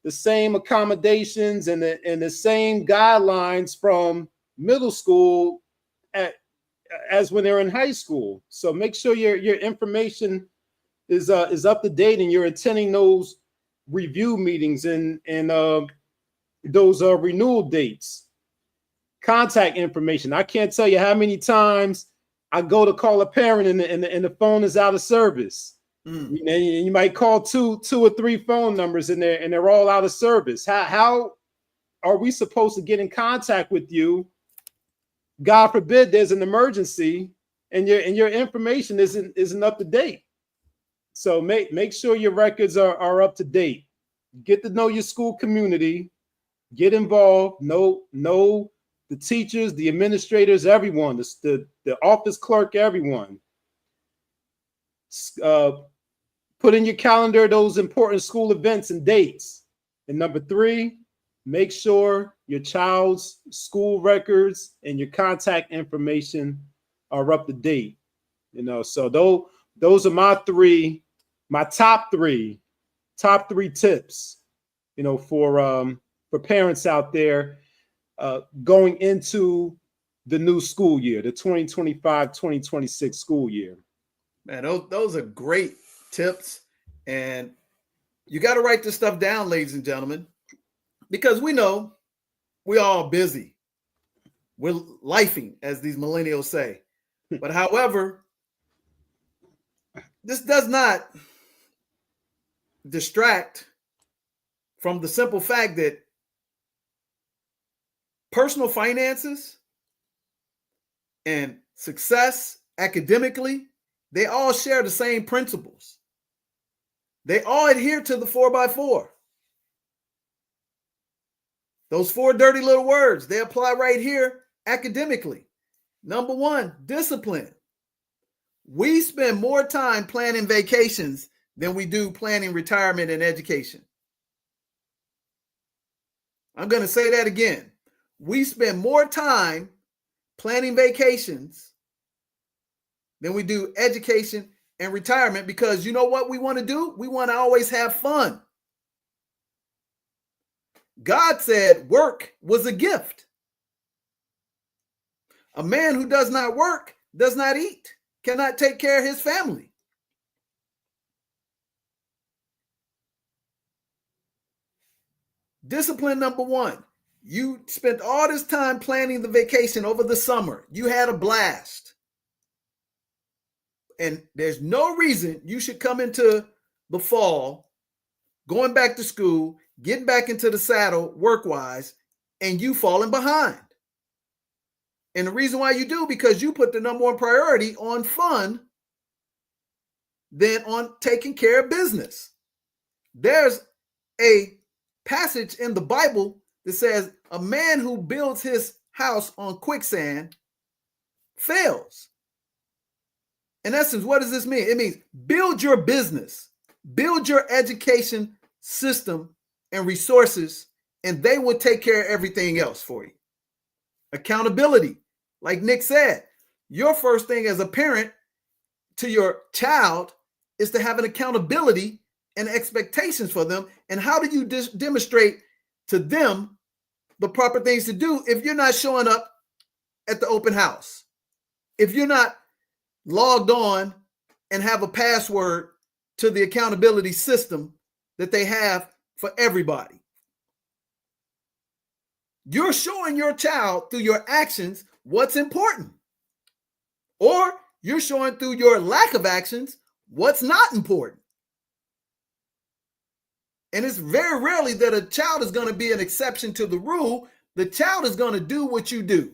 the same accommodations and the same guidelines from middle school as when they're in high school. So make sure your information is up to date and you're attending those review meetings and those renewal dates. Contact information. I can't tell you how many times I go to call a parent and the phone is out of service. You might call two or three phone numbers and they're all out of service. How are we supposed to get in contact with you? God forbid there's an emergency and your information isn't up to date. So make sure your records are up to date. Get to know your school community, get involved, know the teachers, the administrators, everyone, the office clerk, everyone. Put in your calendar those important school events and dates. And number 3, make sure your child's school records and your contact information are up to date. So those are my top three tips, for parents out there going into the new school year, the 2025-2026 school year. Man, those are great tips. And you got to write this stuff down, ladies and gentlemen, because we know we're all busy. We're lifing, as these millennials say. But however, this does not distract from the simple fact that personal finances and success academically, they all share the same principles. They all adhere to the 4x4. Those 4 dirty little words, they apply right here academically. Number 1, discipline. We spend more time planning vacations than we do planning retirement and education. I'm going to say that again. We spend more time planning vacations than we do education and retirement, because you know what we want to do? We want to always have fun. God said work was a gift. A man who does not work does not eat, cannot take care of his family. Discipline number 1. You spent all this time planning the vacation over the summer. You had a blast. And there's no reason you should come into the fall, going back to school, getting back into the saddle work-wise, and you falling behind. And the reason why you do, because you put the number 1 priority on fun than on taking care of business. There's a passage in the Bible that says a man who builds his house on quicksand fails. In essence, what does this mean? It means build your business, build your education system and resources, and they will take care of everything else for you. Accountability. Like Nick said, your first thing as a parent to your child is to have an accountability and expectations for them. And how do you demonstrate to them the proper things to do if you're not showing up at the open house? If you're not logged on and have a password to the accountability system that they have for everybody? You're showing your child through your actions what's important. Or you're showing through your lack of actions what's not important. And it's very rarely that a child is going to be an exception to the rule. The child is going to do what you do.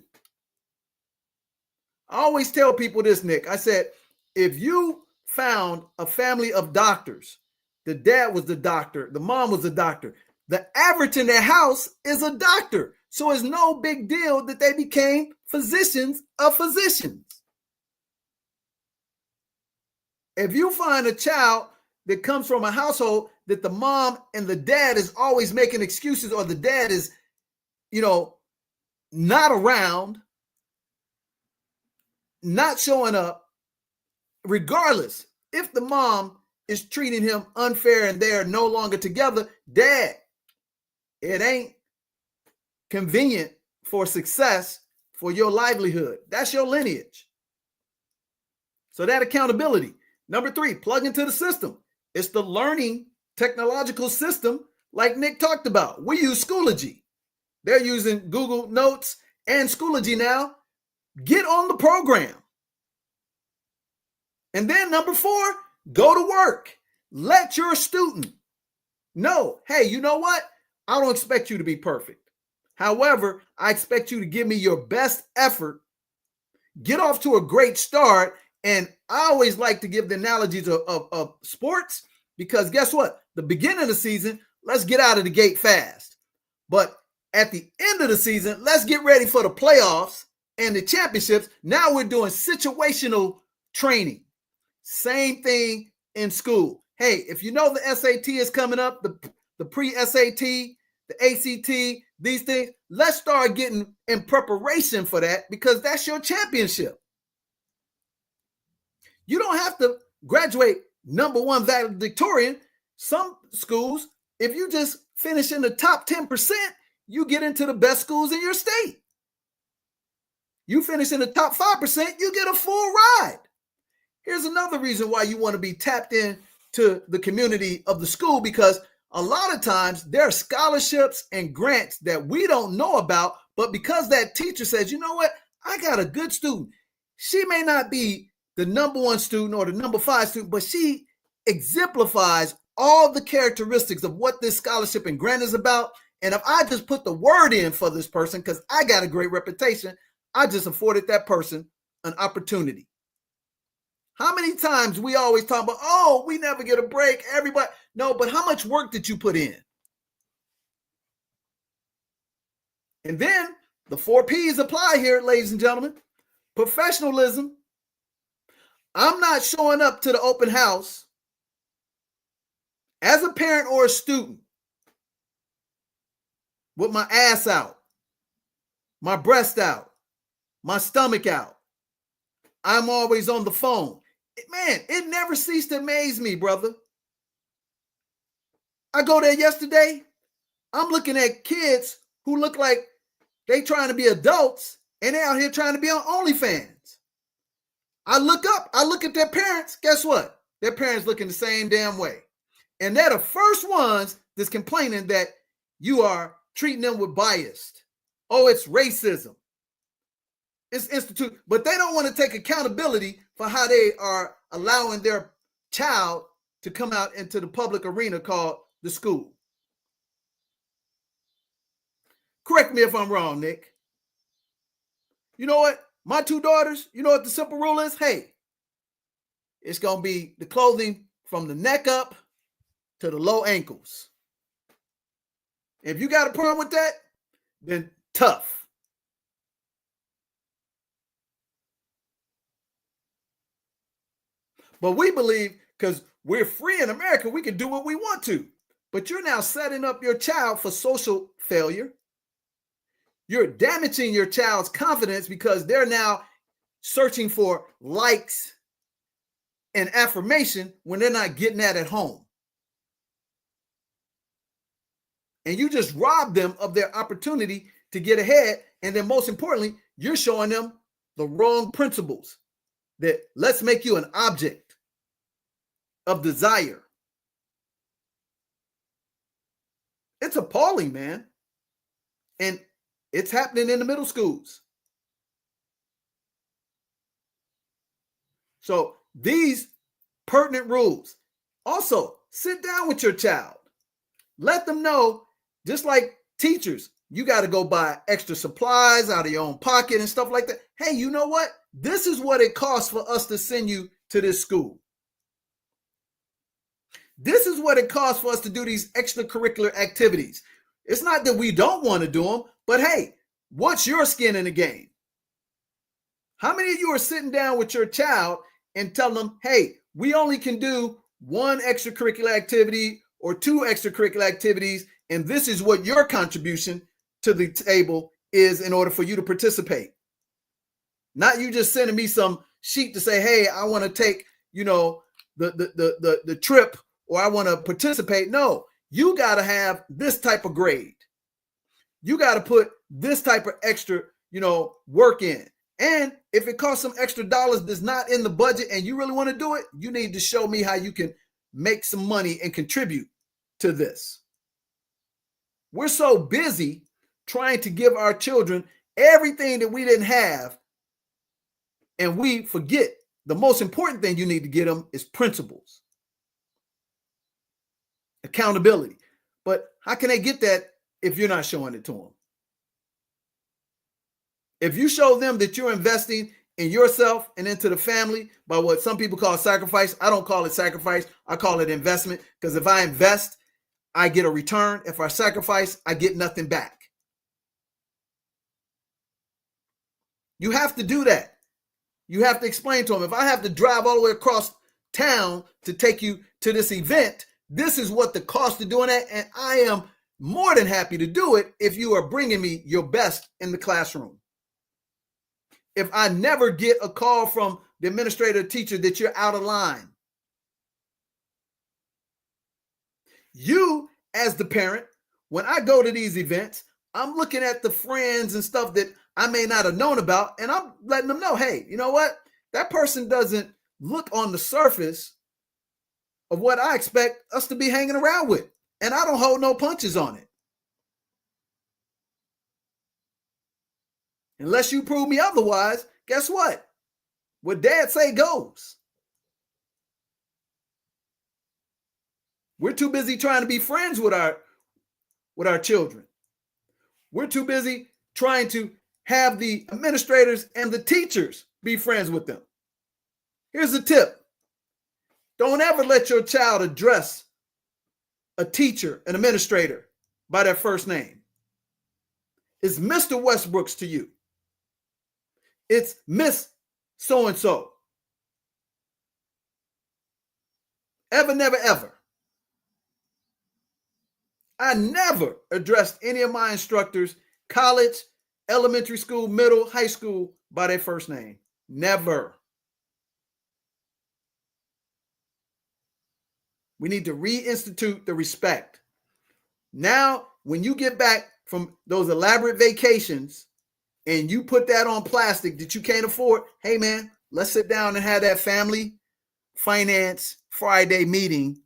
I always tell people this, Nick. I said, if you found a family of doctors, the dad was the doctor, the mom was the doctor, the average in their house is a doctor. So it's no big deal that they became physicians of physicians. If you find a child that comes from a household that the mom and the dad is always making excuses, or the dad is, not around, not showing up, regardless, if the mom is treating him unfair and they're no longer together, dad, it ain't convenient for success for your livelihood. That's your lineage. So that accountability. Number 3, plug into the system. It's the learning technological system like Nick talked about. We use Schoology. They're using Google Notes and Schoology now. Get on the program. And then number 4, go to work. Let your student know, hey, you know what? I don't expect you to be perfect. However, I expect you to give me your best effort. Get off to a great start. And I always like to give the analogies of sports, because guess what? The beginning of the season, let's get out of the gate fast. But at the end of the season, let's get ready for the playoffs and the championships. Now we're doing situational training. Same thing in school. Hey, if you know the SAT is coming up, the pre-SAT, the ACT, these things, let's start getting in preparation for that, because that's your championship. You don't have to graduate #1 valedictorian. Some schools, if you just finish in the top 10%, you get into the best schools in your state. You finish in the top 5%, you get a full ride. Here's another reason why you want to be tapped in to the community of the school, because a lot of times there are scholarships and grants that we don't know about, but because that teacher says, you know what, I got a good student. She may not be the #1 student or the #5 student, but she exemplifies all the characteristics of what this scholarship and grant is about. And if I just put the word in for this person, because I got a great reputation, I just afforded that person an opportunity. How many times we always talk about, oh, we never get a break, everybody. No, but how much work did you put in? And then the 4 P's apply here, ladies and gentlemen. Professionalism. I'm not showing up to the open house as a parent or a student with my ass out, my breast out, my stomach out. I'm always on the phone. Man, it never ceased to amaze me, brother. I go there yesterday. I'm looking at kids who look like they trying to be adults, and they're out here trying to be on OnlyFans. I look up, I look at their parents. Guess what? Their parents looking the same damn way. And they're the first ones that's complaining that you are treating them with bias. Oh, it's racism. It's institute, but they don't want to take accountability for how they are allowing their child to come out into the public arena called the school. Correct me if I'm wrong, Nick. You know what? My 2 daughters, you know what the simple rule is? Hey, it's going to be the clothing from the neck up to the low ankles. If you got a problem with that, then tough. But we believe, because we're free in America, we can do what we want to. But you're now setting up your child for social failure. You're damaging your child's confidence because they're now searching for likes and affirmation when they're not getting that at home. And you just rob them of their opportunity to get ahead. And then most importantly, you're showing them the wrong principles. That let's make you an object of desire. It's appalling, man. And it's happening in the middle schools. So these pertinent rules. Also, sit down with your child. Let them know, just like teachers, you got to go buy extra supplies out of your own pocket and stuff like that. Hey, you know what? This is what it costs for us to send you to this school. This is what it costs for us to do these extracurricular activities. It's not that we don't want to do them, but hey, what's your skin in the game? How many of you are sitting down with your child and telling them, hey, we only can do 1 extracurricular activity or 2 extracurricular activities, and this is what your contribution to the table is in order for you to participate? Not you just sending me some sheet to say, hey, I want to take, the trip, or I want to participate. No, you got to have this type of grade. You got to put this type of extra, work in. And if it costs some extra dollars that's not in the budget and you really want to do it, you need to show me how you can make some money and contribute to this. We're so busy trying to give our children everything that we didn't have, and we forget the most important thing you need to get them is principles, accountability. But how can they get that if you're not showing it to them? If you show them that you're investing in yourself and into the family by what some people call sacrifice, I don't call it sacrifice. I call it investment, because if I invest, I get a return. If I sacrifice, I get nothing back. You have to do that. You have to explain to them, if I have to drive all the way across town to take you to this event, this is what the cost of doing that, and I am more than happy to do it if you are bringing me your best in the classroom. If I never get a call from the administrator or teacher that you're out of line, you as the parent, when I go to these events, I'm looking at the friends and stuff that I may not have known about, and I'm letting them know, hey, you know what? That person doesn't look on the surface of what I expect us to be hanging around with, and I don't hold no punches on it. Unless you prove me otherwise, guess what? What dad say goes. We're too busy trying to be friends with our children. We're too busy trying to have the administrators and the teachers be friends with them. Here's a tip. Don't ever let your child address a teacher, an administrator, by their first name. It's Mr. Westbrooks to you. It's Miss So-and-so. Ever, never, ever. I never addressed any of my instructors, college, elementary school, middle, high school, by their first name. Never. We need to reinstitute the respect. Now, when you get back from those elaborate vacations and you put that on plastic that you can't afford, hey man, let's sit down and have that family finance Friday meeting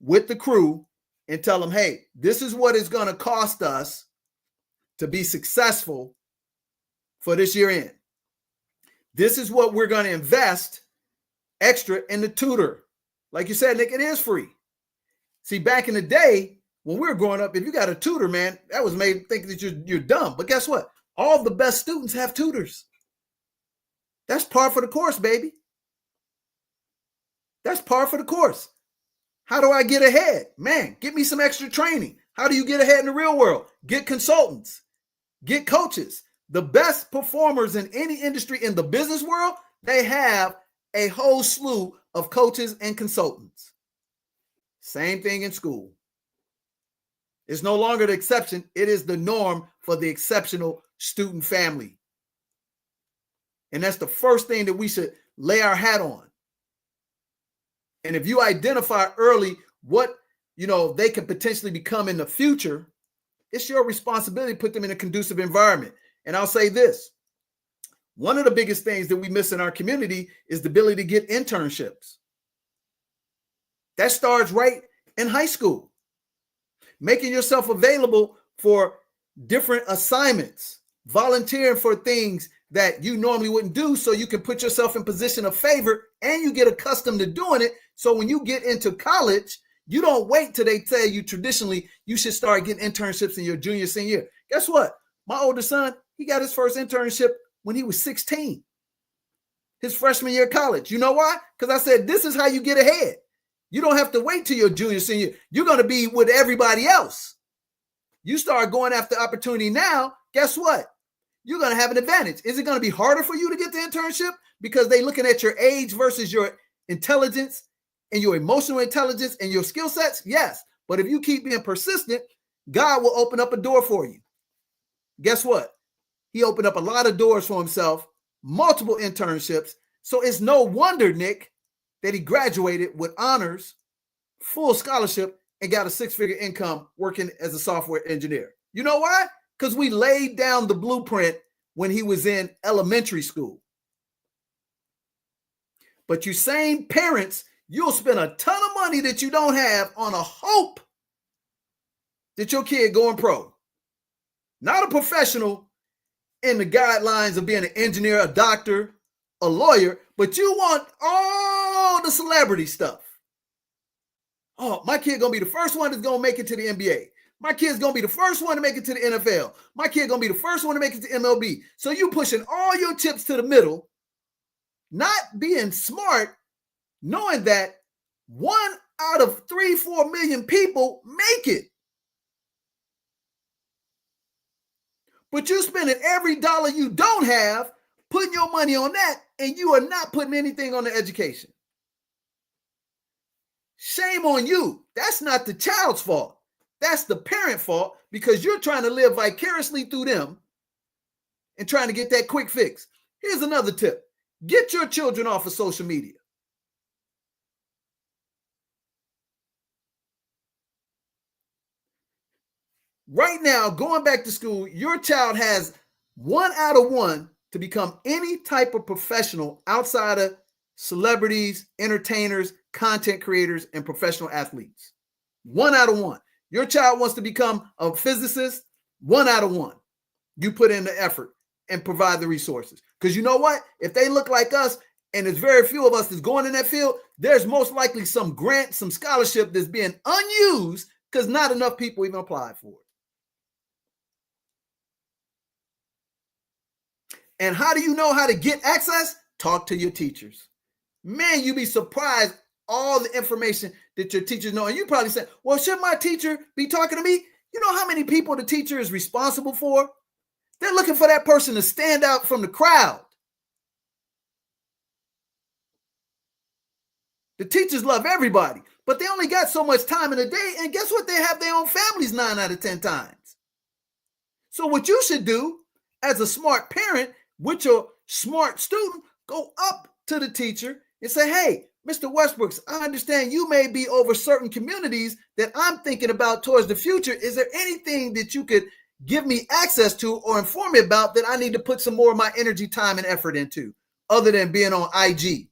with the crew and tell them, hey, this is what it's going to cost us to be successful for this year end. This is what we're going to invest extra in the tutor. Like you said, Nick, it is free. See, back in the day, when we were growing up, if you got a tutor, man, that was made think that you're dumb. But guess what? All the best students have tutors. That's par for the course, baby. That's par for the course. How do I get ahead? Man, get me some extra training. How do you get ahead in the real world? Get consultants. Get coaches. The best performers in any industry in the business world, they have a whole slew of coaches and consultants. Same thing in school. It's no longer the exception. It is the norm for the exceptional student family. And that's the first thing that we should lay our hat on. And if you identify early what, they could potentially become in the future, it's your responsibility to put them in a conducive environment. And I'll say this. One of the biggest things that we miss in our community is the ability to get internships. That starts right in high school. Making yourself available for different assignments, volunteering for things that you normally wouldn't do so you can put yourself in position of favor and you get accustomed to doing it. So when you get into college, you don't wait till they tell you traditionally you should start getting internships in your junior, senior year. Guess what? My older son, he got his first internship when he was 16, his freshman year of college. You know why? Because I said, this is how you get ahead. You don't have to wait till your junior, senior. You're going to be with everybody else. You start going after opportunity now, guess what? You're going to have an advantage. Is it going to be harder for you to get the internship because they're looking at your age versus your intelligence and your emotional intelligence and your skill sets? Yes. But if you keep being persistent, God will open up a door for you. Guess what? He opened up a lot of doors for himself, multiple internships. So it's no wonder, Nick, that he graduated with honors, full scholarship, and got a six-figure income working as a software engineer. You know why? Because we laid down the blueprint when he was in elementary school. But you same parents, you'll spend a ton of money that you don't have on a hope that your kid going pro. Not a professional in the guidelines of being an engineer, a doctor, a lawyer, but you want all the celebrity stuff. Oh, my kid gonna be the first one that's gonna make it to the NBA. My kid's gonna be the first one to make it to the NFL. My kid gonna be the first one to make it to MLB. So you pushing all your chips to the middle, not being smart, knowing that 1 out of 3-4 million people make it. But you spending every dollar you don't have putting your money on that, and you are not putting anything on the education. Shame on you. That's not the child's fault. That's the parent fault, because you're trying to live vicariously through them and trying to get that quick fix. Here's another tip. Get your children off of social media. Right now, going back to school, your child has 1 out of 1 to become any type of professional outside of celebrities, entertainers, content creators, and professional athletes. 1 out of 1. Your child wants to become a physicist. 1 out of 1. You put in the effort and provide the resources. Because you know what? If they look like us, and there's very few of us that's going in that field, there's most likely some grant, some scholarship that's being unused because not enough people even applied for it. And how do you know how to get access? Talk to your teachers. Man, you'd be surprised all the information that your teachers know. And you probably say, well, should my teacher be talking to me? You know how many people the teacher is responsible for? They're looking for that person to stand out from the crowd. The teachers love everybody, but they only got so much time in a day. And guess what? They have their own families 9 out of 10 times. So what you should do as a smart parent with your smart student, go up to the teacher and say, hey, Mr. Westbrooks, I understand you may be over certain communities that I'm thinking about towards the future. Is there anything that you could give me access to or inform me about that I need to put some more of my energy, time, and effort into, other than being on IG,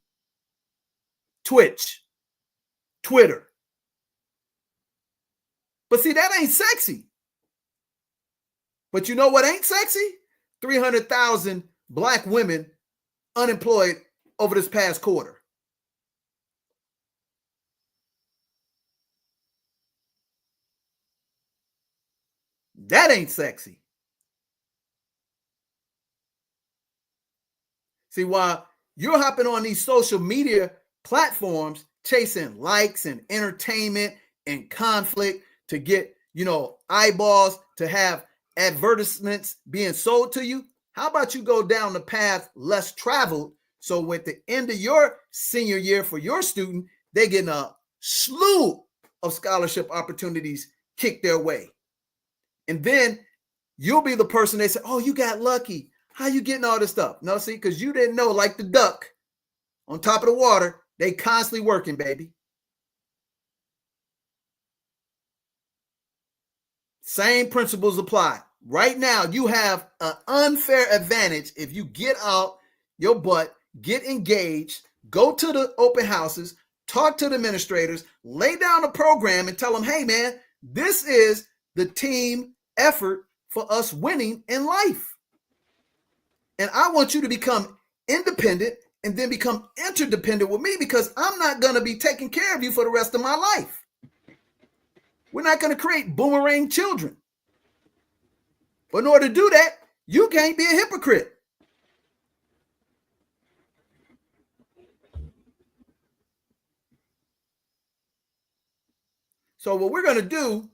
Twitch, Twitter? But see, that ain't sexy. But you know what ain't sexy? 300,000 Black women unemployed over this past quarter. That ain't sexy. See, while you're hopping on these social media platforms, chasing likes and entertainment and conflict to get, eyeballs, to have advertisements being sold to you, how about you go down the path less traveled? So at the end of your senior year for your student, they're getting a slew of scholarship opportunities kicked their way. And then you'll be the person they say, oh, you got lucky. How you getting all this stuff? No, see, because you didn't know, like the duck on top of the water, they constantly working, baby. Same principles apply. Right now, you have an unfair advantage if you get out your butt, get engaged, go to the open houses, talk to the administrators, lay down a program and tell them, hey, man, this is the team effort for us winning in life. And I want you to become independent and then become interdependent with me, because I'm not going to be taking care of you for the rest of my life. We're not going to create boomerang children. But in order to do that, you can't be a hypocrite. So what we're going to do,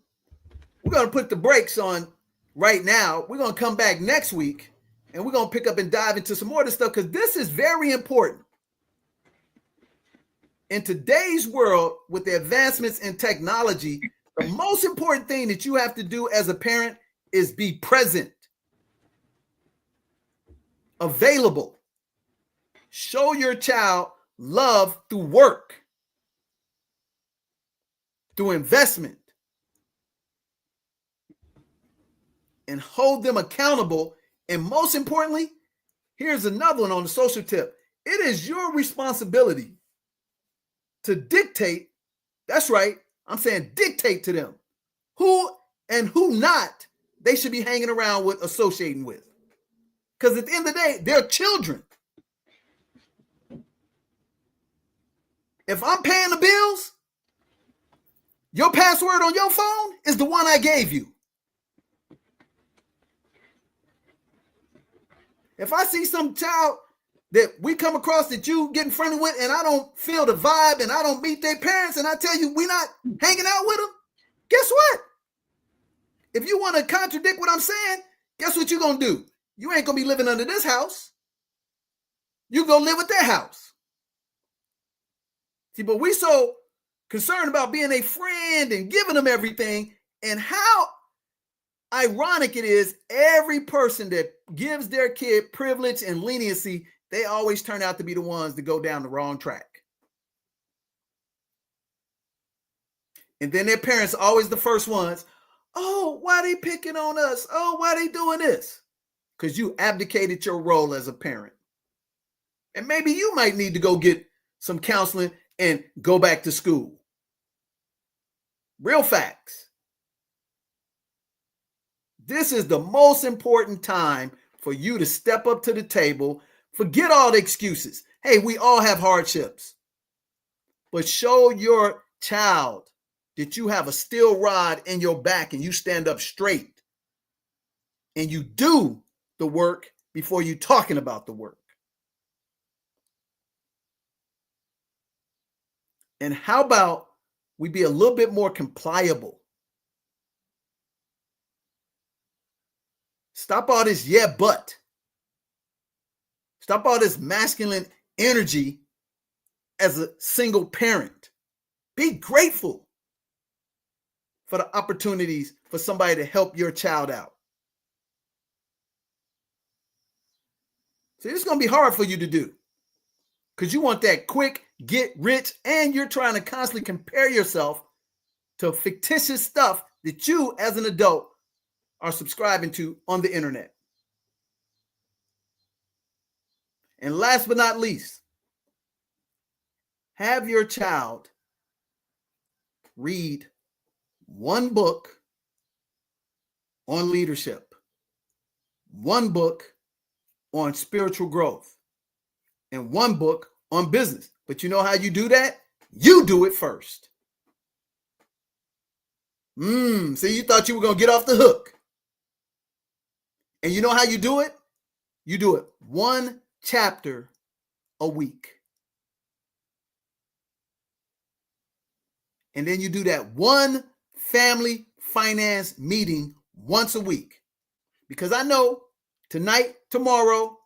we're going to put the brakes on right now. We're going to come back next week and we're going to pick up and dive into some more of this stuff, because this is very important. In today's world, with the advancements in technology, the most important thing that you have to do as a parent is be present, available. Show your child love through work, through investment, and hold them accountable. And most importantly, here's another one on the social tip. It is your responsibility to dictate. That's right. I'm saying dictate to them who and who not they should be hanging around with, associating with. Because at the end of the day, they're children. If I'm paying the bills, your password on your phone is the one I gave you. If I see some child that we come across that you getting friendly with and I don't feel the vibe and I don't meet their parents and I tell you we're not hanging out with them, guess what? If you want to contradict what I'm saying, guess what you're going to do? You ain't going to be living under this house. You go live with their house. See, but we so concerned about being a friend and giving them everything. And how ironic it is, every person that gives their kid privilege and leniency, they always turn out to be the ones that go down the wrong track. And then their parents are always the first ones. Oh, why they picking on us? Oh, why they doing this? Because you abdicated your role as a parent. And maybe you might need to go get some counseling and go back to school. Real facts. This is the most important time for you to step up to the table. Forget all the excuses. Hey, we all have hardships. But show your child that you have a steel rod in your back and you stand up straight. And you do the work before you talking about the work. And how about we be a little bit more compliable? Stop all this yeah, but. Stop all this masculine energy as a single parent. Be grateful for the opportunities for somebody to help your child out. See, it's going to be hard for you to do because you want that quick, get rich, and you're trying to constantly compare yourself to fictitious stuff that you as an adult are subscribing to on the internet. And last but not least, have your child read one book on leadership, one book on spiritual growth, and one book on business. But you know how you do that? You do it first. See, you thought you were going to get off the hook. And you know how you do it? You do it one chapter a week. And then you do that one family finance meeting once a week. Because I know tonight, tomorrow,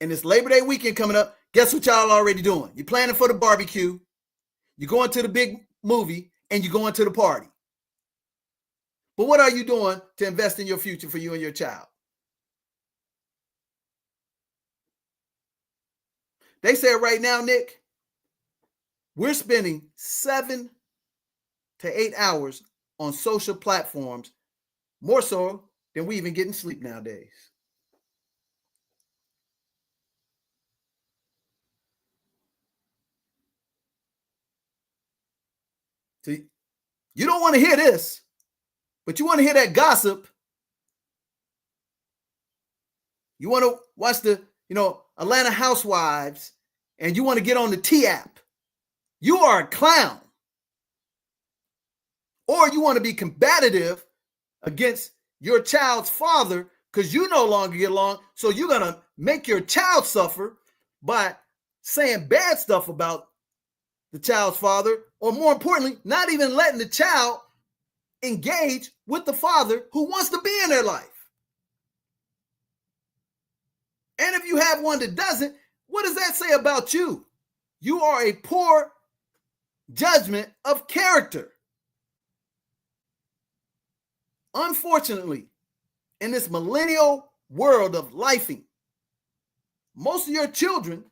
and this Labor Day weekend coming up, guess what y'all already doing? You're planning for the barbecue, you're going to the big movie, and you're going to the party. But what are you doing to invest in your future for you and your child? They say right now, Nick, we're spending 7 to 8 hours on social platforms, more so than we even getting sleep nowadays. See, you don't want to hear this, but you want to hear that gossip. You want to watch the, Atlanta Housewives, and you want to get on the T app. You are a clown. Or you want to be combative against your child's father because you no longer get along. So you're going to make your child suffer by saying bad stuff about the child's father, or more importantly, not even letting the child engage with the father who wants to be in their life. And if you have one that doesn't, what does that say about you? You are a poor judgment of character. Unfortunately, in this millennial world of lifing, most of your children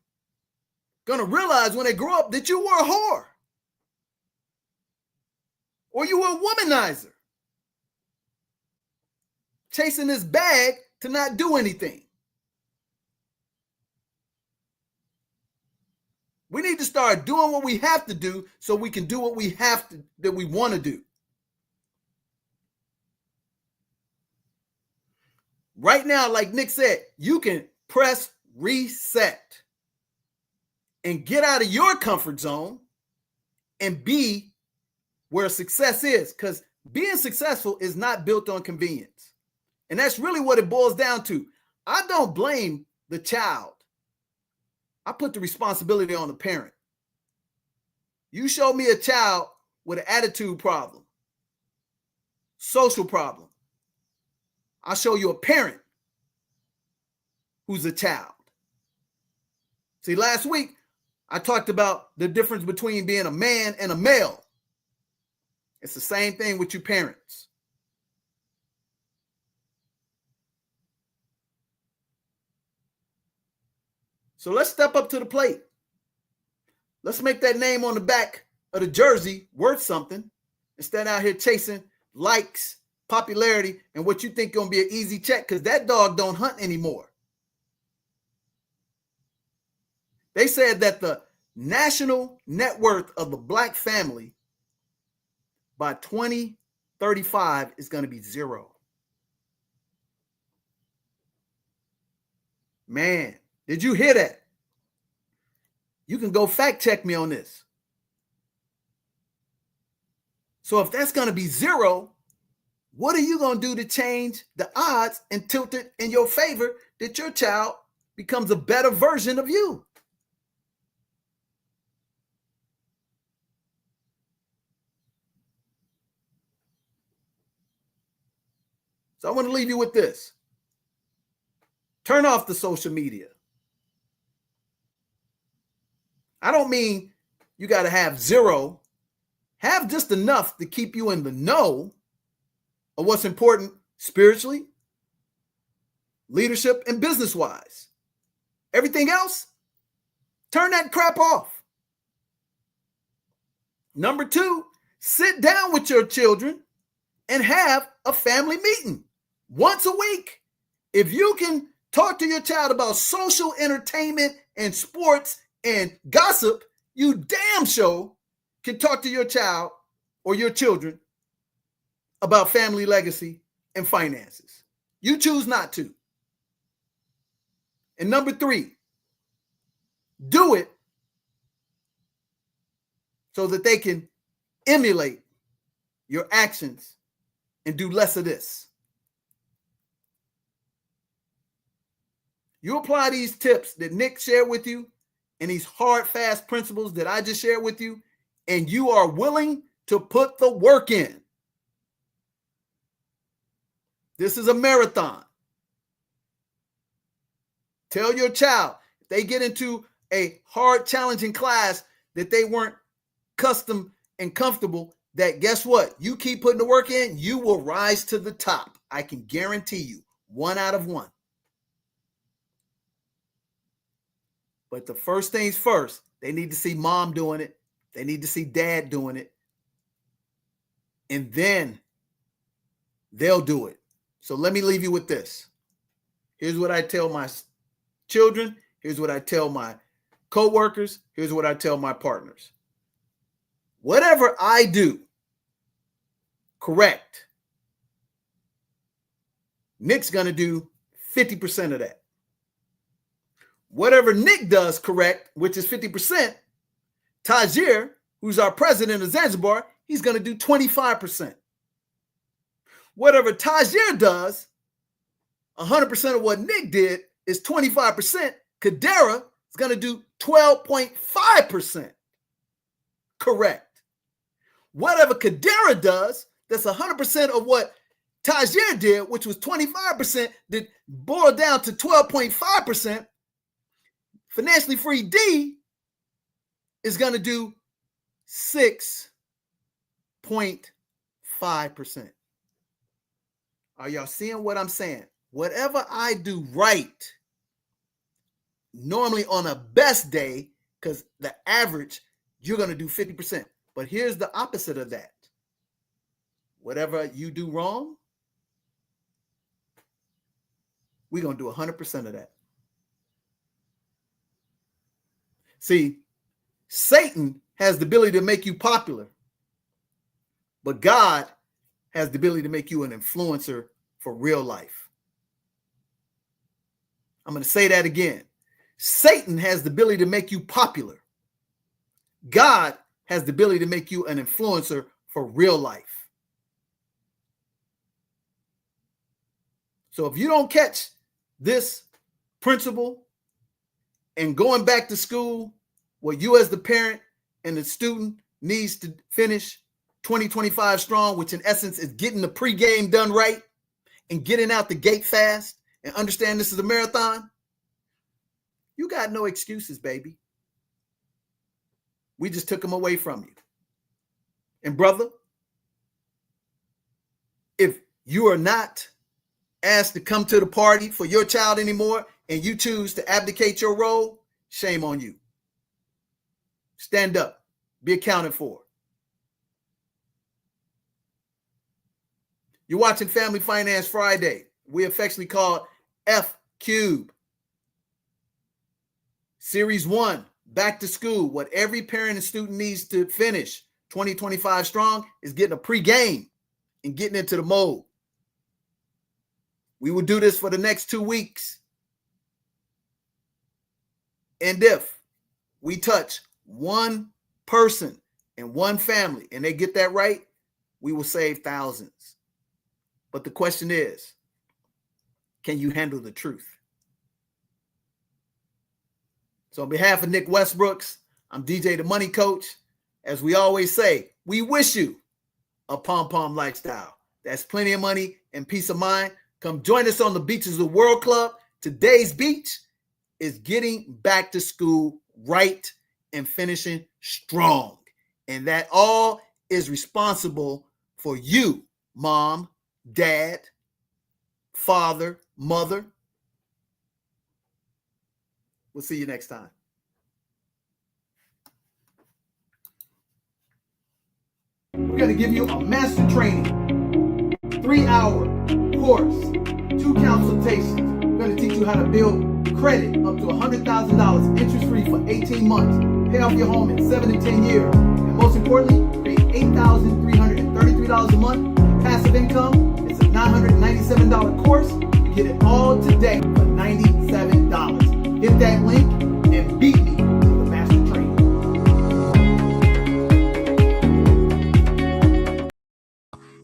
going to realize when they grow up that you were a whore or you were a womanizer, chasing this bag to not do anything. We need to start doing what we have to do so we can do what we have to, that we want to do. Right now, like Nick said, you can press reset and get out of your comfort zone and be where success is. Because being successful is not built on convenience. And that's really what it boils down to. I don't blame the child. I put the responsibility on the parent. You show me a child with an attitude problem, social problem. I'll show you a parent who's a child. See, last week, I talked about the difference between being a man and a male. It's the same thing with you parents. So let's step up to the plate. Let's make that name on the back of the jersey worth something instead out here chasing likes, popularity, and what you think gonna be an easy check, because that dog don't hunt anymore. They said that the national net worth of the black family by 2035 is going to be zero. Man, did you hear that? You can go fact check me on this. So if that's going to be zero, what are you going to do to change the odds and tilt it in your favor that your child becomes a better version of you? So I want to leave you with this. Turn off the social media. I don't mean you got to have zero. Have just enough to keep you in the know of what's important spiritually, leadership, and business-wise. Everything else, turn that crap off. Number 2, sit down with your children and have a family meeting once a week. If you can talk to your child about social entertainment and sports and gossip, you damn sure can talk to your child or your children about family legacy and finances. You choose not to. And number 3, do it so that they can emulate your actions and do less of this. You apply these tips that Nick shared with you and these hard, fast principles that I just shared with you, and you are willing to put the work in. This is a marathon. Tell your child, if they get into a hard, challenging class that they weren't custom and comfortable, that guess what? You keep putting the work in, you will rise to the top. I can guarantee you, 1 out of 1. But the first things first, they need to see mom doing it. They need to see dad doing it. And then they'll do it. So let me leave you with this. Here's what I tell my children. Here's what I tell my coworkers. Here's what I tell my partners. Whatever I do correct, Nick's going to do 50% of that. Whatever Nick does correct, which is 50%, Tajir, who's our president of Zanzibar, he's going to do 25%. Whatever Tajir does, 100% of what Nick did is 25%. Kadera is going to do 12.5% correct. Whatever Kadera does, that's 100% of what Tajir did, which was 25%, that boiled down to 12.5%. Financially Free D is going to do 6.5%. Are y'all seeing what I'm saying? Whatever I do right, normally on a best day, because the average, you're going to do 50%. But here's the opposite of that. Whatever you do wrong, we're going to do 100% of that. See, Satan has the ability to make you popular, but God has the ability to make you an influencer for real life. I'm going to say that again. Satan has the ability to make you popular. God has the ability to make you an influencer for real life. So if you don't catch this principle and going back to school, what you as the parent and the student needs to finish 2025 strong, which in essence is getting the pregame done right and getting out the gate fast and understand this is a marathon, You got no excuses, baby. We just took them away from you. And brother, if you are not asked to come to the party for your child anymore and you choose to abdicate your role, shame on you. Stand up. Be accounted for. You're watching Family Finance Friday. We affectionately call it F Cube. Series 1, back to school. What every parent and student needs to finish 2025 strong is getting a pregame and getting into the mode. We will do this for the next 2 weeks. And if we touch one person and one family and they get that right, we will save thousands. But the question is, can you handle the truth? So on behalf of Nick Westbrooks, I'm DJ the Money Coach. As we always say, we wish you a pom-pom lifestyle. That's plenty of money and peace of mind. Come join us on the Beaches of the World Club. Today's beach is getting back to school right and finishing strong. And that all is responsible for you, mom, dad, father, mother. We'll see you next time. We're going to give you a master training, 3-hour course, 2 consultations. We're going to teach you how to build credit up to $100,000 interest-free for 18 months. Pay off your home in 7 to 10 years. And most importantly, create $8,333 a month in passive income. It's a $997 course. You get it all today for $97. Hit that link and beat me to the master training.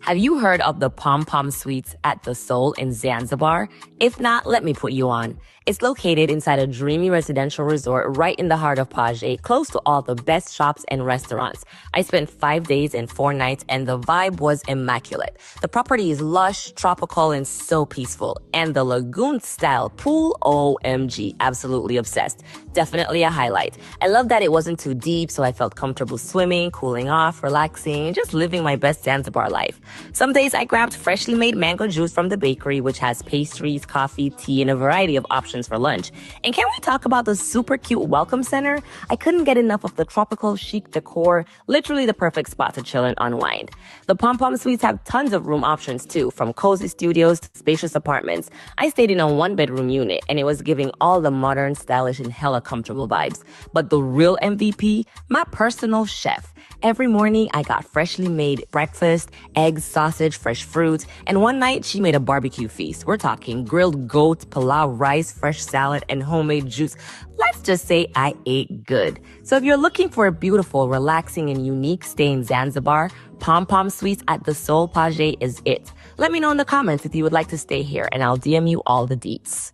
Have you heard of the Pom Pom Suites at the Soul in Zanzibar? If not, let me put you on. It's located inside a dreamy residential resort right in the heart of Paje, close to all the best shops and restaurants. I spent 5 days and 4 nights and the vibe was immaculate. The property is lush, tropical, and so peaceful. And the lagoon-style pool, OMG, absolutely obsessed. Definitely a highlight. I love that it wasn't too deep, so I felt comfortable swimming, cooling off, relaxing, and just living my best Zanzibar life. Some days I grabbed freshly made mango juice from the bakery, which has pastries, coffee, tea, and a variety of options for lunch. And can we talk about the super cute welcome center? I couldn't get enough of the tropical chic decor, literally the perfect spot to chill and unwind. The Pom Pom Suites have tons of room options too, from cozy studios to spacious apartments. I stayed in a 1-bedroom unit and it was giving all the modern, stylish, and hella comfortable vibes. But the real MVP, my personal chef. Every morning, I got freshly made breakfast, eggs, sausage, fresh fruits, and one night she made a barbecue feast. We're talking grilled goat, pilau rice, fresh salad, and homemade juice. Let's just say I ate good. So if you're looking for a beautiful, relaxing, and unique stay in Zanzibar, Pom Pom Suites at the Soul Paje is it. Let me know in the comments if you would like to stay here, and I'll DM you all the deets.